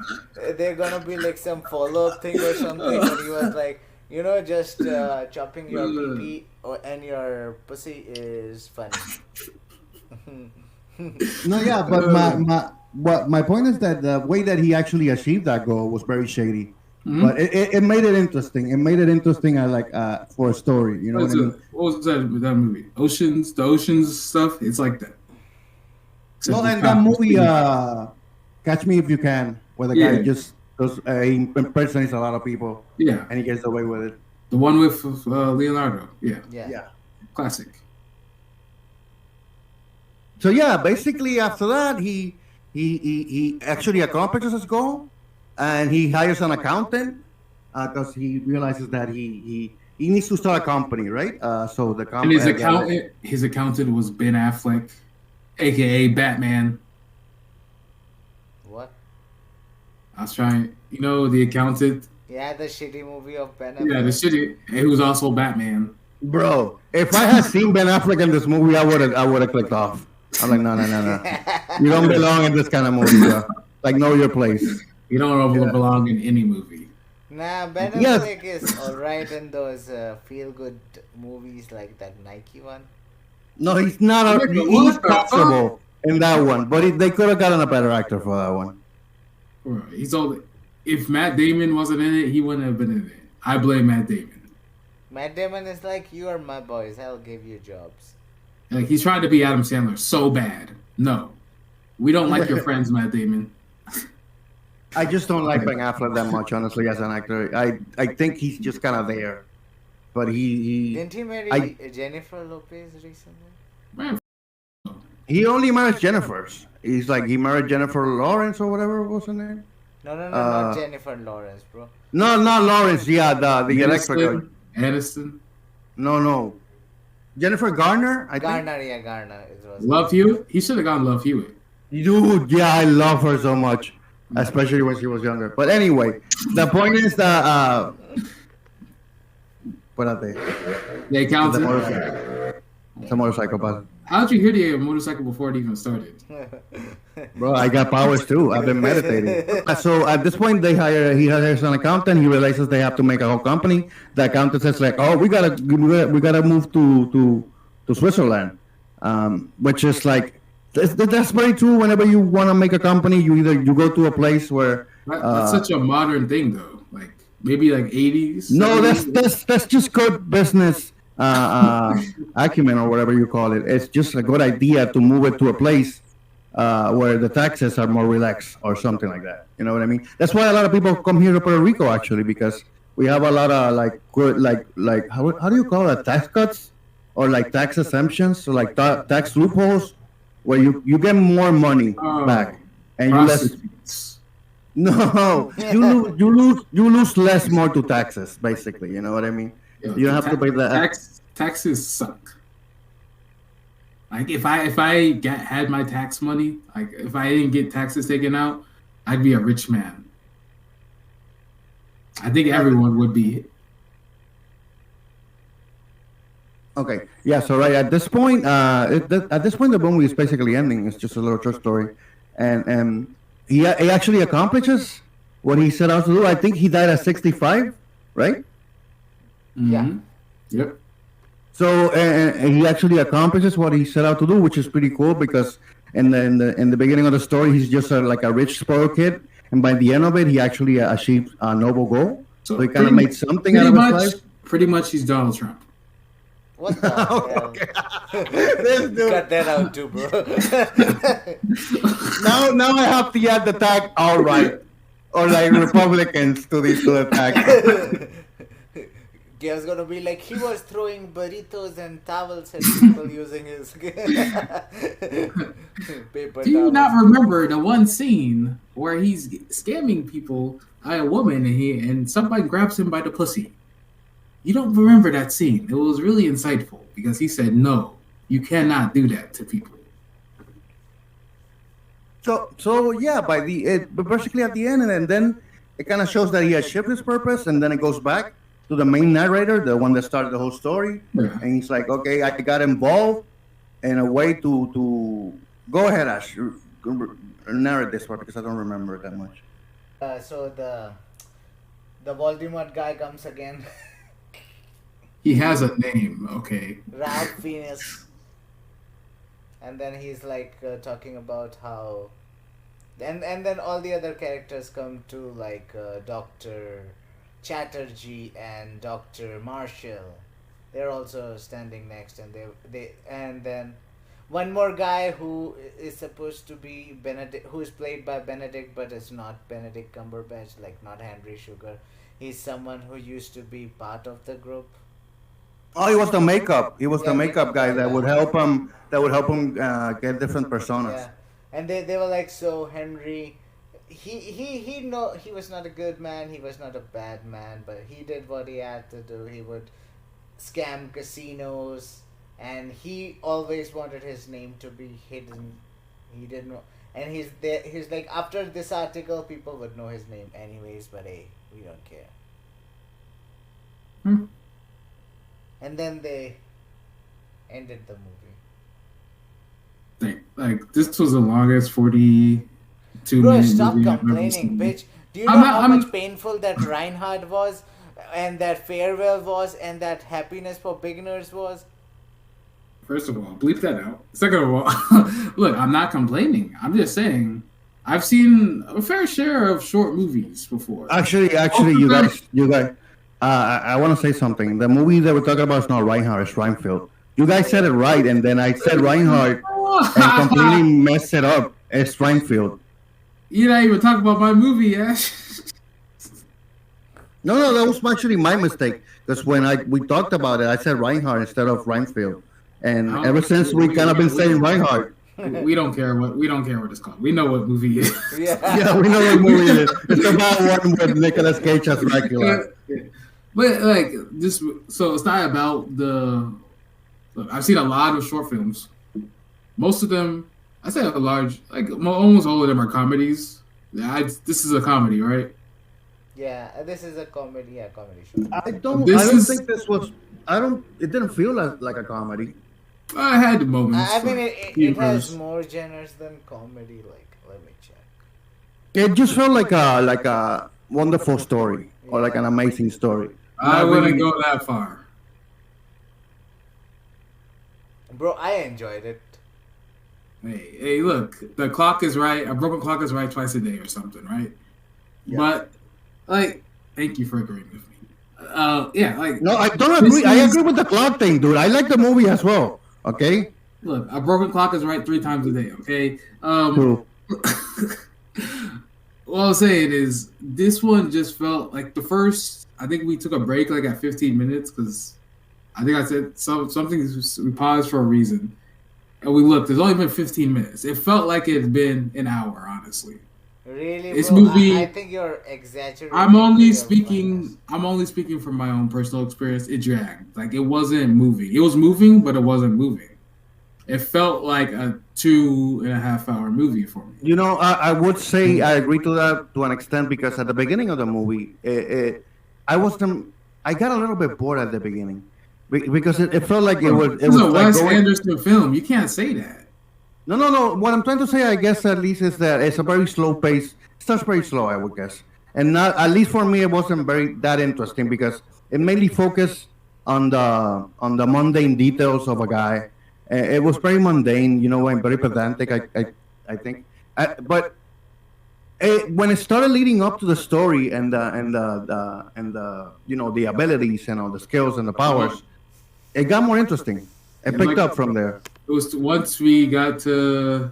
they're gonna be like some follow-up thing or something, but he was like, just chopping your pee and your pussy is funny. No, yeah, but my point is that the way that he actually achieved that goal was very shady. But it made it interesting. It made it interesting. I like for a story. You know what I mean? What was that movie? The Oceans stuff. It's like that. No, and that movie, Catch Me If You Can, where the guy just does he impersonates a lot of people. Yeah, and he gets away with it. The one with Leonardo. Yeah. Classic. So yeah, basically after that, he actually accomplishes his goal, and he hires an accountant because he realizes that he needs to start a company, right? So the company. And his accountant was Ben Affleck, aka Batman. What? I was trying, the accountant. Yeah, the shitty movie of Ben. Yeah, the shitty. Who's also Batman. Bro, if I had seen Ben Affleck in this movie, I would have clicked off. I'm like, no. You don't belong in this kind of movie, bro. Like, know your place. You don't belong in any movie. Nah, Ben Affleck is alright in those feel-good movies like that Nike one. No, he's not. He's possible in that one, but they could have gotten a better actor for that one. He's old. If Matt Damon wasn't in it, he wouldn't have been in it. I blame Matt Damon. Matt Damon is like, you are my boys. I'll give you jobs. Like, he's trying to be Adam Sandler so bad. No. We don't like your friends, Matt Damon. I just don't like Ben Affleck that much, honestly, as an actor. I think he's just kind of there. But he Didn't he marry Jennifer Lopez recently? Man, he only married Jennifer's. He's like, he married Jennifer Lawrence or whatever was her name. No, not Jennifer Lawrence, bro. No, not Lawrence. Yeah, the electric girl. Aniston? No. Jennifer Garner? Garner. It was Love Hewitt? He should have gone Love Hewitt. Dude, yeah, I love her so much. Especially when she was younger. But anyway, the point is that... what are they? The accountant. It's a motorcycle, but... How did you hear the motorcycle before it even started? Bro, I got powers too. I've been meditating. So at this point, he hires an accountant. He realizes they have to make a whole company. The accountant says like, "Oh, we gotta move to Switzerland," which is like that's very true. Whenever you want to make a company, you go to a place where that's such a modern thing, though. Like maybe like 80s. No, that's just good business acumen or whatever you call it. It's just a good idea to move it to a place where the taxes are more relaxed or something like that. You know what I mean? That's why a lot of people come here to Puerto Rico actually, because we have a lot of like good like how do you call it, tax cuts or like tax exemptions, so like tax loopholes where you get more money back and you less. No, you lose less more to taxes basically. You know what I mean? You don't have to pay the taxes suck. Like if I had my tax money, like if I didn't get taxes taken out, I'd be a rich man. I think everyone would be. Okay, yeah. So right at this point, the movie is basically ending. It's just a little short story, and he actually accomplishes what he set out to do. I think he died at 65, right? Mm-hmm. Yeah. Yep. So he actually accomplishes what he set out to do, which is pretty cool because in the beginning of the story, he's just like a rich spoiled kid, and by the end of it, he actually achieved a noble goal. So he kind of made something out of his life. Pretty much, he's Donald Trump. What the hell? Cut that out too, bro. now I have to add the tag "all right" or like Republicans to the tag. Gail's gonna be like, he was throwing burritos and towels at people using his paper. Do you not remember the one scene where he's scamming people by a woman and somebody grabs him by the pussy? You don't remember that scene. It was really insightful because he said, "No, you cannot do that to people." So yeah, but basically at the end, and then it kind of shows that he has shifted his purpose, and then it goes back to the main narrator, the one that started the whole story, Yeah. and he's like, okay, I got involved in a way to go ahead, Ash, narrate this part because I don't remember that much. So the Voldemort guy comes again. He has a name, okay. Ralph Fiennes. And then he's like talking about how, and then all the other characters come to, like Dr. Chatterjee and Dr. Marshall. They're also standing next, and they and then one more guy who is supposed to be Benedict, who is played by Benedict, but is not Benedict Cumberbatch, like not Henry Sugar. He's someone who used to be part of the group. Oh, he was the makeup. He was Yeah, the makeup guy that yeah. would help him. That would help him get different personas. Yeah, and they were like, so Henry, he was not a good man. He was not a bad man, but he did what he had to do. He would scam casinos, and he always wanted his name to be hidden. He didn't know, and he's there. He's like, after this article, people would know his name anyways. But hey, we don't care. Hmm. And then they ended the movie. Like this was the longest 42 Bro, minute stop movie I've ever complaining, seen. bitch. Do you know I'm not- how I'm- much painful that Reinhardt was, and that Farewell was, and that Happiness for Beginners was? First of all, bleep that out. Second of all, look, I'm not complaining. I'm just saying I've seen a fair share of short movies before. Actually, you guys. I want to say something. The movie that we're talking about is not Reinhardt, it's Reinfeld. You guys said it right, and then I said Reinhardt and completely messed it up. It's Reinfeld. You're not even talking about my movie, Ash. No, that was actually my mistake. Because when we talked about it, I said Reinhardt instead of Reinfeld, and Oh, ever since we kind of been saying Reinhardt. We don't care what it's called. We know what movie it is. Yeah. Yeah, we know what movie it is. It's about one with Nicolas Cage as Dracula. But like this, so it's not about the. Look, I've seen a lot of short films. Most of them, I say a large, like almost all of them are comedies. This is a comedy, right? Yeah, this is a comedy. Yeah, comedy show. I don't think this was. It didn't feel like a comedy. I had the moments. I mean, like, it has humors. more genres than comedy. Like, let me check. It just felt like a wonderful story or like an amazing story. I Not wouldn't really- go that far. Bro, I enjoyed it. Hey, look, the clock is right. A broken clock is right twice a day or something, right? Yeah. But like, thank you for agreeing with me. Yeah, like No, I don't This agree. I is- agree with the clock thing, dude. I like the movie as well. Okay. look, a broken clock is right 3 times a day. Okay. Cool. What I'll say it is this one just felt like the first. I think we took a break like at 15 minutes because I think I said something. We paused for a reason, and we looked. It's only been 15 minutes. It felt like it's been an hour, honestly. Really, This bro? movie- I think you're exaggerating. I'm only your speaking. finest. I'm only speaking from my own personal experience. It dragged. Like it wasn't moving. It was moving, but it wasn't moving. It felt like a 2.5 hour movie for me. You know, I would say I agree to that to an extent because at the beginning of the movie, I got a little bit bored at the beginning because it felt like it was. It This was is a like Wes going, Anderson film. You can't say that. No. What I'm trying to say, I guess, at least, is that it's a very slow pace. It starts very slow, I would guess, and not at least for me, it wasn't very that interesting because it mainly focused on the mundane details of a guy. It was very mundane, you know, and very pedantic. I think, but when it started leading up to the story and the you know the abilities and all the skills and the powers, it got more interesting. It picked up from there. It was once we got to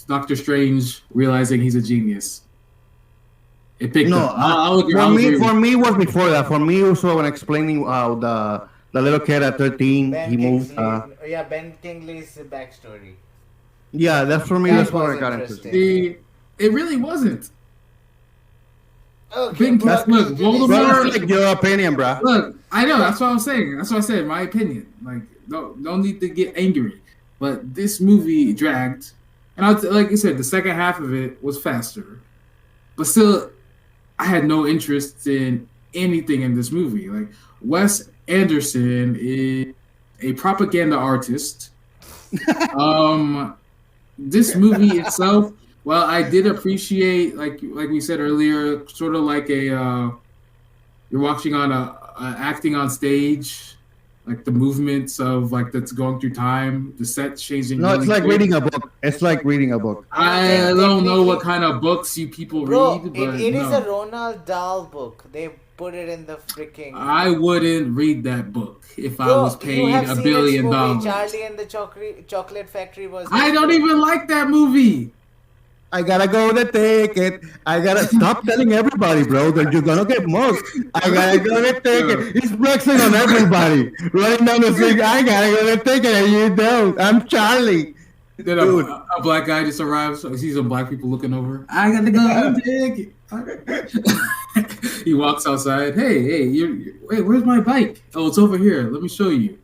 Doctor Strange realizing he's a genius. It picked No, up. I'll agree. for me, it was before that. For me, it was when explaining how the little kid at 13 Ben he moved. Kingsley, yeah, Ben Kingsley's backstory. Yeah, that's for me. That That's where was I got interesting. interested. It really wasn't. Okay, Ben bro, Kingsley- look, this- Voldemort- Bro, it's like your opinion, bro. Look, I know. That's what I'm saying. That's what I said. My opinion. Like, don't need to get angry. But this movie dragged, and like you said, the second half of it was faster. But still, I had no interest in anything in this movie. Like Wes Anderson is a propaganda artist. This movie itself, well, I did appreciate, like we said earlier, sort of like you're watching on a acting on stage, like the movements of like that's going through time, the set changing. No, it's like reading a book. It's like reading a book. I don't know what kind of books you people read, but it is no. a Ronald Dahl book. They put it in the freaking. I wouldn't read that book if I was you paid have $1 seen billion. its movie, Charlie and the Chocolate Factory was. I don't even like that movie. I gotta go to take it. I gotta stop telling everybody, bro, that you're gonna get mugged. I gotta go to take it. He's flexing on everybody, running down the street. I gotta go to take it, and you don't. I'm Charlie. Then a black guy just arrives. So he sees some black people looking over. I gotta go and take it. He walks outside. Hey, wait, where's my bike? Oh, it's over here. Let me show you.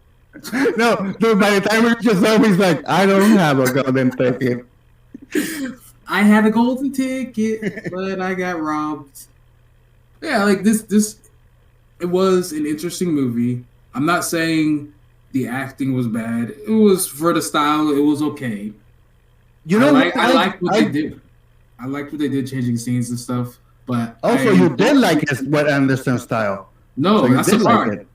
No, dude, by the time we just over, he's like, I don't have a golden ticket. I had a golden ticket, but I got robbed. Yeah, like this. It was an interesting movie. I'm not saying the acting was bad. It was for the style. It was okay. You know, I liked what they did. I liked what they did, changing scenes and stuff. But also, you did like his Wes Anderson style. No, so that's the part.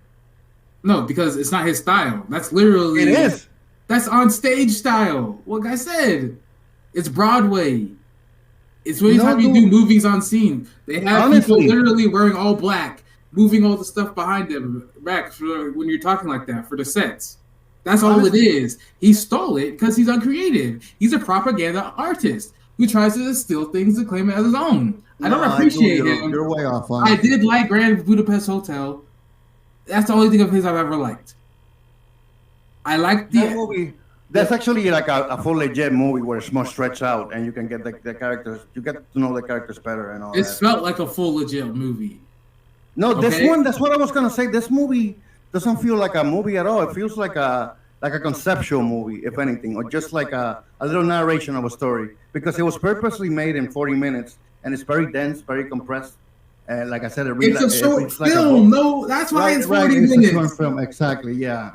No, because it's not his style. That's literally. It is. That's on stage style. Like I said, it's Broadway. It's when you do movies on scene. They have people literally wearing all black, moving all the stuff behind them back for when you're talking like that for the sets. That's all it is. He stole it because he's uncreative. He's a propaganda artist who tries to steal things and claim it as his own. I don't appreciate him. You're way off. I did like Grand Budapest Hotel. That's the only thing of his I've ever liked. I like that movie. That's actually like a full legit movie where it's more stretched out and you can get the characters. You get to know the characters better and all. It felt like a full legit movie. No, this one. That's what I was gonna say. This movie doesn't feel like a movie at all. It feels like a conceptual movie, if anything, or just like a little narration of a story, because it was purposely made in 40 minutes and it's very dense, very compressed. And like I said, it's a short film. No, that's why it's 40 minutes. It's a short film, exactly. Yeah.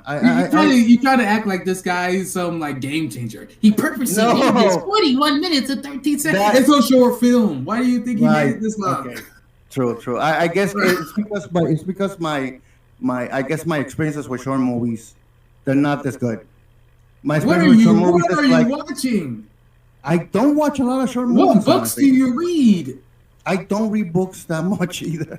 You try to act like this guy is some like game changer. He purposely made this 41 minutes and 13 seconds. It's a short film. Why do you think he made it this long? Okay. True. I guess it's because my experiences with short movies, they're not as good. What are you watching? I don't watch a lot of short movies. What books do you read? I don't read books that much either.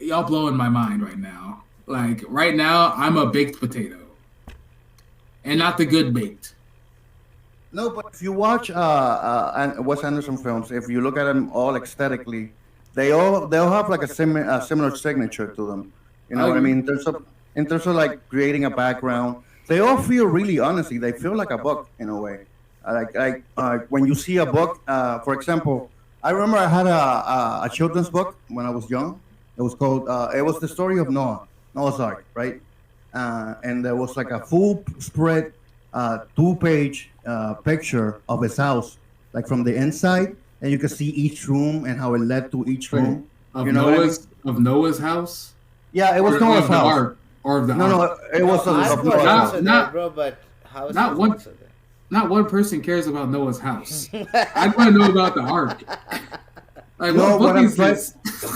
Y'all blowing my mind right now. Like right now, I'm a baked potato, and not the good baked. No, but if you watch Wes Anderson films, if you look at them all aesthetically, they'll have like a similar signature to them. You know what I mean? In terms of like creating a background, they all feel really honestly. They feel like a book in a way. Like when you see a book, for example. I remember I had a children's book when I was young. It was called, it was the story of Noah's Ark, right? And there was like a full spread, 2-page picture of his house, like from the inside, and you could see each room and how it led to each room. Of Noah's house? Yeah, it was Noah's house. Or of the ark. No, it was of Noah's house. Bro, but how is not one. Not one person cares about Noah's house. I want to know about the ark. Like,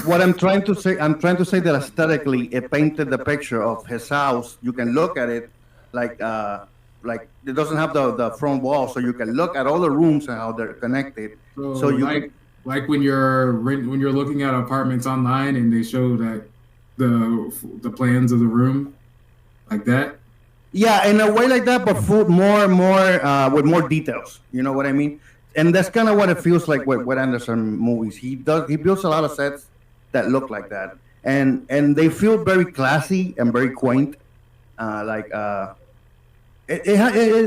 what I'm trying to say that aesthetically, it painted the picture of his house. You can look at it like it doesn't have the front wall, so you can look at all the rooms and how they're connected. So you like when you're looking at apartments online and they show that the plans of the room, like that. Yeah, in a way like that, but more with more details. You know what I mean? And that's kind of what it feels like with Anderson movies. He builds a lot of sets that look like that, and they feel very classy and very quaint. It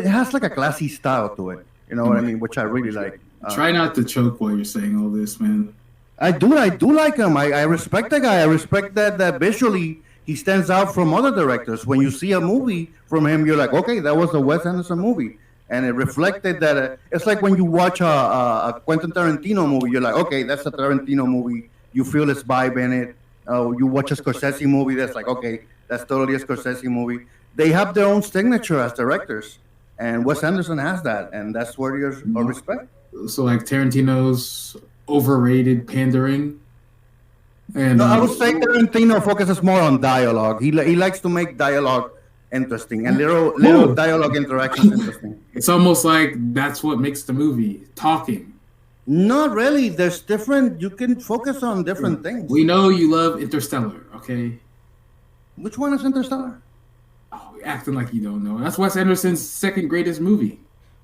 has like a classy style to it. You know what I mean? Which I really like. Try not to choke while you're saying all this, man. I do like him. I respect the guy. I respect that visually. He stands out from other directors. When you see a movie from him, you're like, okay, that was a Wes Anderson movie. and it reflected that. It's like when you watch a Quentin Tarantino movie, you're like, okay, that's a Tarantino movie. You feel his vibe in it. You watch a Scorsese movie, that's like, okay, that's totally a Scorsese movie. They have their own signature as directors, and Wes Anderson has that, and that's worthy of respect. So like Tarantino's overrated pandering. And No, I would say Tarantino focuses more on dialogue. He likes to make dialogue interesting and little dialogue interactions interesting. It's almost like that's what makes the movie talking. Not really. There's different. You can focus on different things. We know you love Interstellar, okay? Which one is Interstellar? Oh, acting like you don't know. That's Wes Anderson's second greatest movie.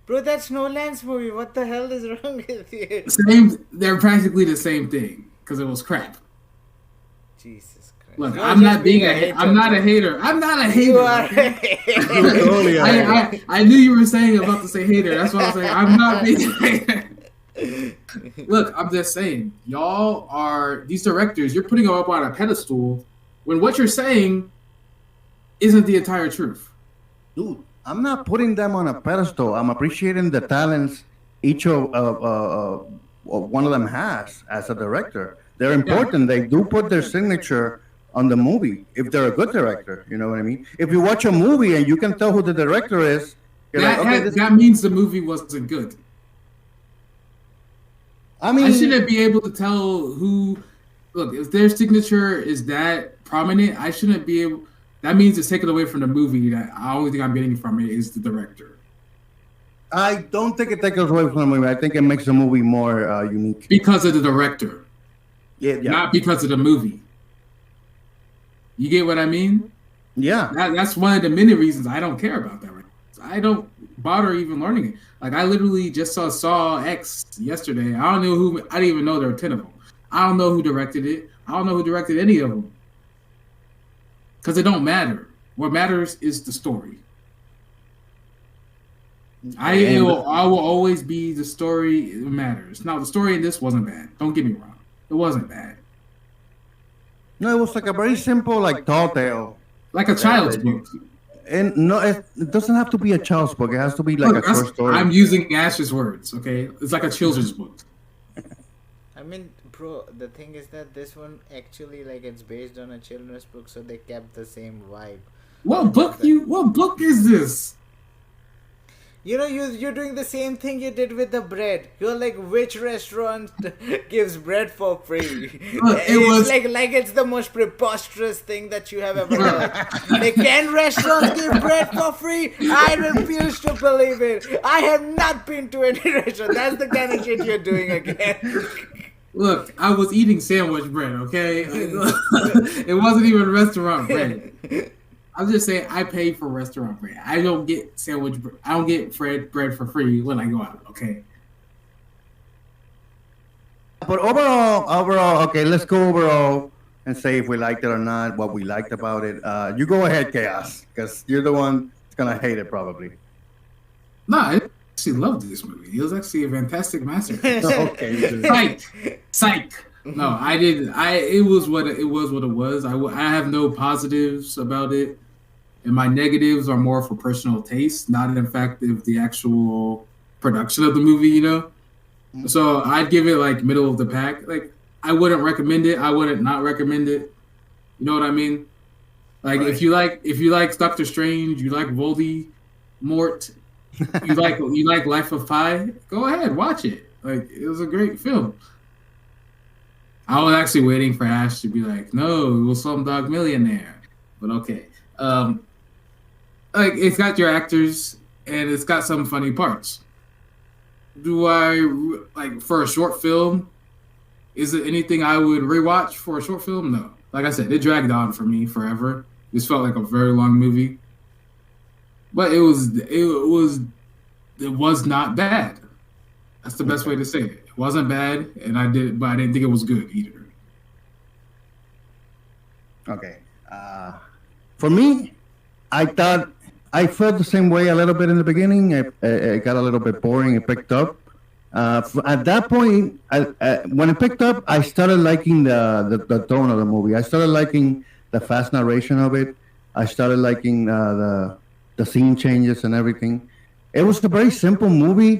Bro, that's Nolan's movie. What the hell is wrong with you? They're practically the same thing because it was crap. Jesus Christ. Look, You're I'm not just being being a a hater. hater, I'm not bro. a hater. I'm not a hater. You are Totally a hater. I knew you were saying about to say hater. That's what I was saying. I'm not being a hater. Look, I'm just saying, y'all are these directors. You're putting them up on a pedestal when what you're saying isn't the entire truth. Dude, I'm not putting them on a pedestal. I'm appreciating the talents each of one of them has as a director. They're important. They do put their signature on the movie if they're a good director. You know what I mean? If you watch a movie and you can tell who the director is, you're like, okay, That means the movie wasn't good. I mean, I shouldn't be able to tell who. Look, if their signature is that prominent, I shouldn't be able. That means it's taken away from the movie. That the only thing I'm getting from it is the director. I don't think it takes away from the movie. I think it makes the movie more unique. Because of the director. Yeah. Not because of the movie. You get what I mean? Yeah. That's one of the many reasons I don't care about that. I don't bother even learning it. Like I literally just saw X yesterday. I don't know who. I didn't even know there were 10 of them. I don't know who directed it. I don't know who directed any of them. Because it don't matter. What matters is the story. I will always be the story that matters. Now the story in this wasn't bad. Don't get me wrong. It wasn't bad. No, it was like a very simple, like tall tale. Like a child's book. And no, it doesn't have to be a child's book. It has to be like a short story. I'm using Ash's words, okay? It's like a children's book. I mean, bro, the thing is that this one actually, like, it's based on a children's book, so they kept the same vibe. What book is this? You know, you're doing the same thing you did with the bread. You're like, which restaurant gives bread for free? Like it's the most preposterous thing that you have ever heard. Like, can restaurants give bread for free? I refuse to believe it. I have not been to any restaurant. That's the kind of shit you're doing again. Look, I was eating sandwich bread, okay? It wasn't even restaurant bread. I'm just saying I pay for restaurant bread. I don't get sandwich bread. I don't get bread for free when I go out, okay? But overall, okay, let's go overall and say if we liked it or not, what we liked about it. You go ahead, Chaos, because you're the one that's going to hate it probably. No, I actually loved this movie. It was actually a fantastic masterpiece. Okay. Psych. No, I didn't. It was what it was. I have no positives about it. And my negatives are more for personal taste, not in fact of the actual production of the movie, you know? So I'd give it like middle of the pack. Like I wouldn't recommend it. I wouldn't not recommend it. You know what I mean? Like right. if you like Doctor Strange, you like Voldemort, you like Life of Pi, go ahead, watch it. Like it was a great film. I was actually waiting for Ash to be like, no, it was Slumdog Millionaire. But okay. Like it's got your actors and it's got some funny parts. Do I like for a short film? Is it anything I would rewatch for a short film? No. Like I said, it dragged on for me forever. This felt like a very long movie. But it was not bad. That's the best way to say it. It wasn't bad, but I didn't think it was good either. Okay. For me, I felt the same way a little bit in the beginning. It got a little bit boring. It picked up. At that point, when it picked up, I started liking the tone of the movie. I started liking the fast narration of it. I started liking the scene changes and everything. It was a very simple movie.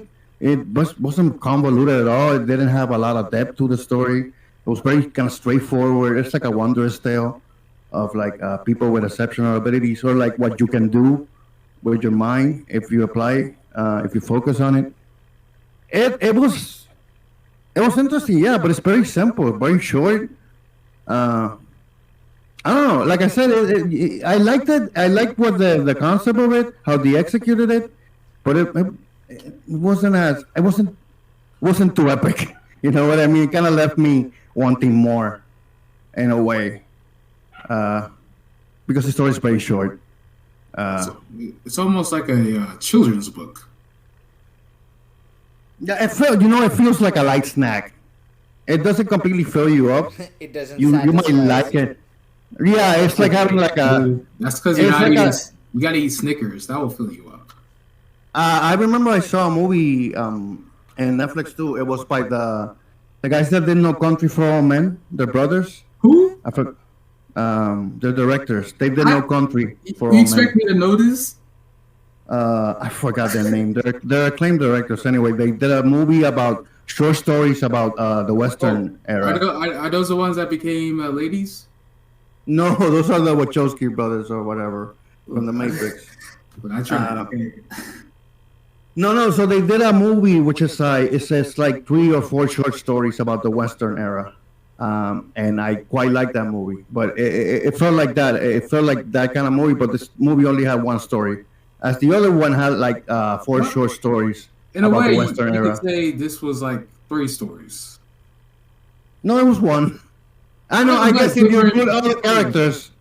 Wasn't convoluted at all. It didn't have a lot of depth to the story. It was very kind of straightforward. It's like a wondrous tale of like people with exceptional abilities, or like what you can do with your mind if you apply, if you focus on it. It was interesting, yeah, but it's very simple, very short. Uh, I don't know. Like I said, I liked it. I liked what the concept of it, how they executed it, but it wasn't too epic. You know what I mean? It kind of left me wanting more, in a way, uh, because the story is very short. Uh, So it's almost like a children's book. yeah, it feels like a light snack. It doesn't completely fill you up. It doesn't You might satisfy like it. Yeah, it's like having like a. That's because you're It's not like eating. a. You gotta eat Snickers. That will fill you up. I remember I saw a movie in Netflix too. It was by the guys that did No Country for All Men. They're brothers. Who? I forgot. They're directors. They did No Country for You All expect Men. me to know this? I forgot their name. They're acclaimed directors. Anyway, they did a movie about short stories about the Western era. Are those the ones that became ladies? No, those are the Wachowski brothers or whatever from the Matrix. But I try. Uh, No. So they did a movie which is it says like 3 or 4 short stories about the Western era, and I quite like that movie. But it felt like that. It felt like that kind of movie. But this movie only had one story, as the other one had like 4 short stories In a about way, the you Western era. could say this was like 3 stories. No, it was one. I know. Oh, I but guess if you different- include other characters,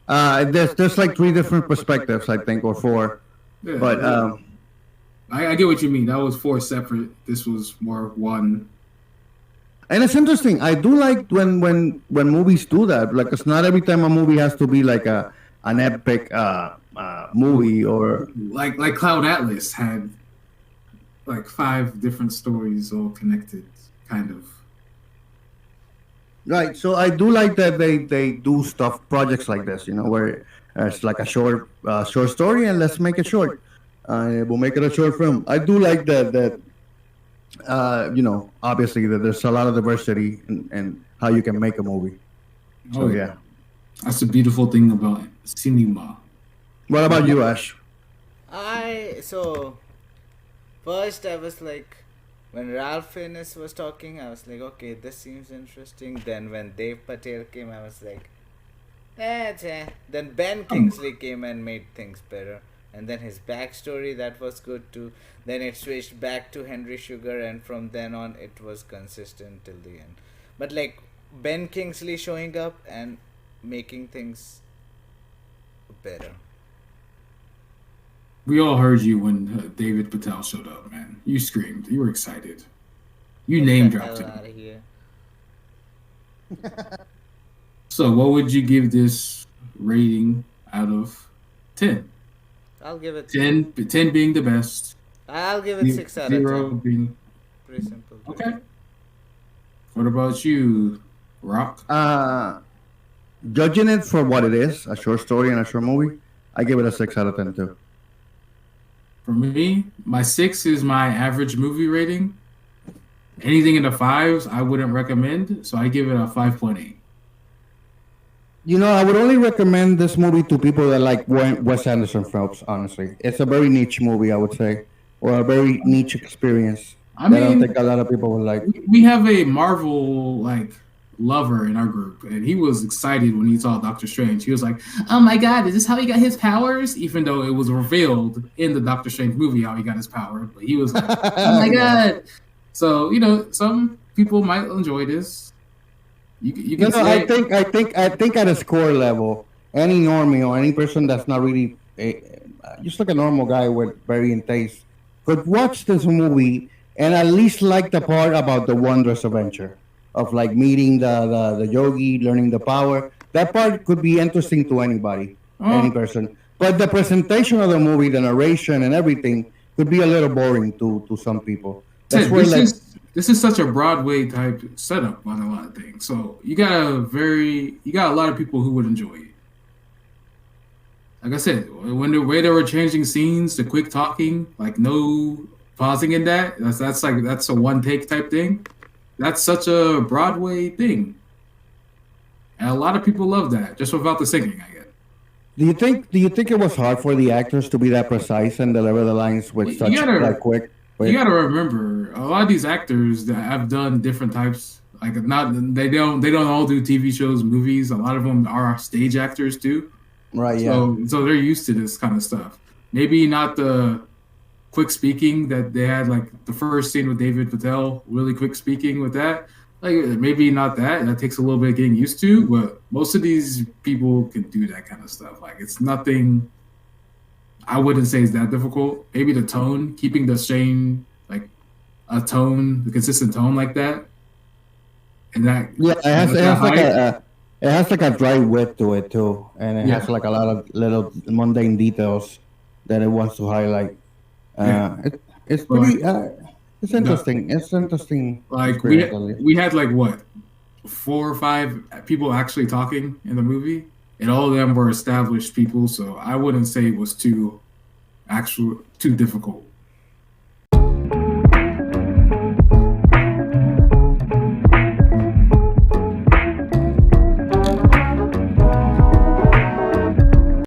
there's like 3 different perspectives, I think, or 4. Yeah, But I get what you mean. That was 4 separate. This was more one. and it's interesting. I do like when movies do that. Like, it's not every time a movie has to be like an epic movie or. Like Cloud Atlas had like 5 different stories all connected, kind of. Right. So I do like that they do projects like this. Where it's like a short story, and let's make it short. We'll make it a short film. I do like that. Obviously that there's a lot of diversity in how you can make a movie. So yeah. That's the beautiful thing about cinema. What about you, Ash? So first I was like, when Ralph Fiennes was talking, I was like, okay, this seems interesting. Then when Dave Patel came, I was like, Then Ben Kingsley came and made things better. And then his backstory, that was good too. Then it switched back to Henry Sugar, and from then on it was consistent till the end. But like Ben Kingsley showing up and making things better. We all heard you when David Patel showed up, man. You screamed. You were excited. You name dropped Hell him. outta here. So, what would you give this rating out of 10? I'll give it 10 being the best. I'll give it 6 out of 0 10. being. Pretty simple. Okay. What about you, Rock? Judging it for what it is, a short story and a short movie, I give it a 6 out of 10 too. For me, my 6 is my average movie rating. Anything in the 5s, I wouldn't recommend, so I give it a 5.8. I would only recommend this movie to people that like Wes Anderson films, honestly. It's a very niche movie, I would say, or a very niche experience. I that I don't mean, think a lot of people would like. we have a Marvel lover in our group, and he was excited when he saw Doctor Strange. He was like, "Oh my god, is this how he got his powers?" Even though it was revealed in the Doctor Strange movie how he got his power, but he was like, "Oh my god!" So some people might enjoy this. You can say, I think at a score level, any normie or any person that's not really just like a normal guy with varying taste could watch this movie and at least like the part about the wondrous adventure of like meeting the yogi, learning the power. That part could be interesting to anybody, any person. But the presentation of the movie, the narration and everything could be a little boring to some people. That's where this is such a Broadway type setup on a lot of things. So you got a lot of people who would enjoy it. like I said, when the way they were changing scenes, the quick talking, like no pausing in that's a one take type thing. That's such a Broadway thing, and a lot of people love that just without the singing. I get. Do you think it was hard for the actors to be that precise and deliver the lines with You such gotta like quick? you gotta remember a lot of these actors that have done different types. Like not they don't all do TV shows, movies. A lot of them are stage actors too. Right. Yeah. So they're used to this kind of stuff. Maybe not the quick speaking that they had, like the first scene with David Patel, really quick speaking with that. Like maybe not that. That takes a little bit of getting used to, but most of these people can do that kind of stuff. Like it's nothing. I wouldn't say it's that difficult. Maybe the tone, keeping the same like a tone, the consistent tone like that, and that Yeah. at that height. It has like a dry wit to it too, and it has Yeah, like a lot of little mundane details that it wants to highlight. yeah. It's But pretty. It's the, interesting. It's interesting like experience at least. we had like what 4 or 5 people actually talking in the movie, and all of them were established people. So I wouldn't say it was too difficult.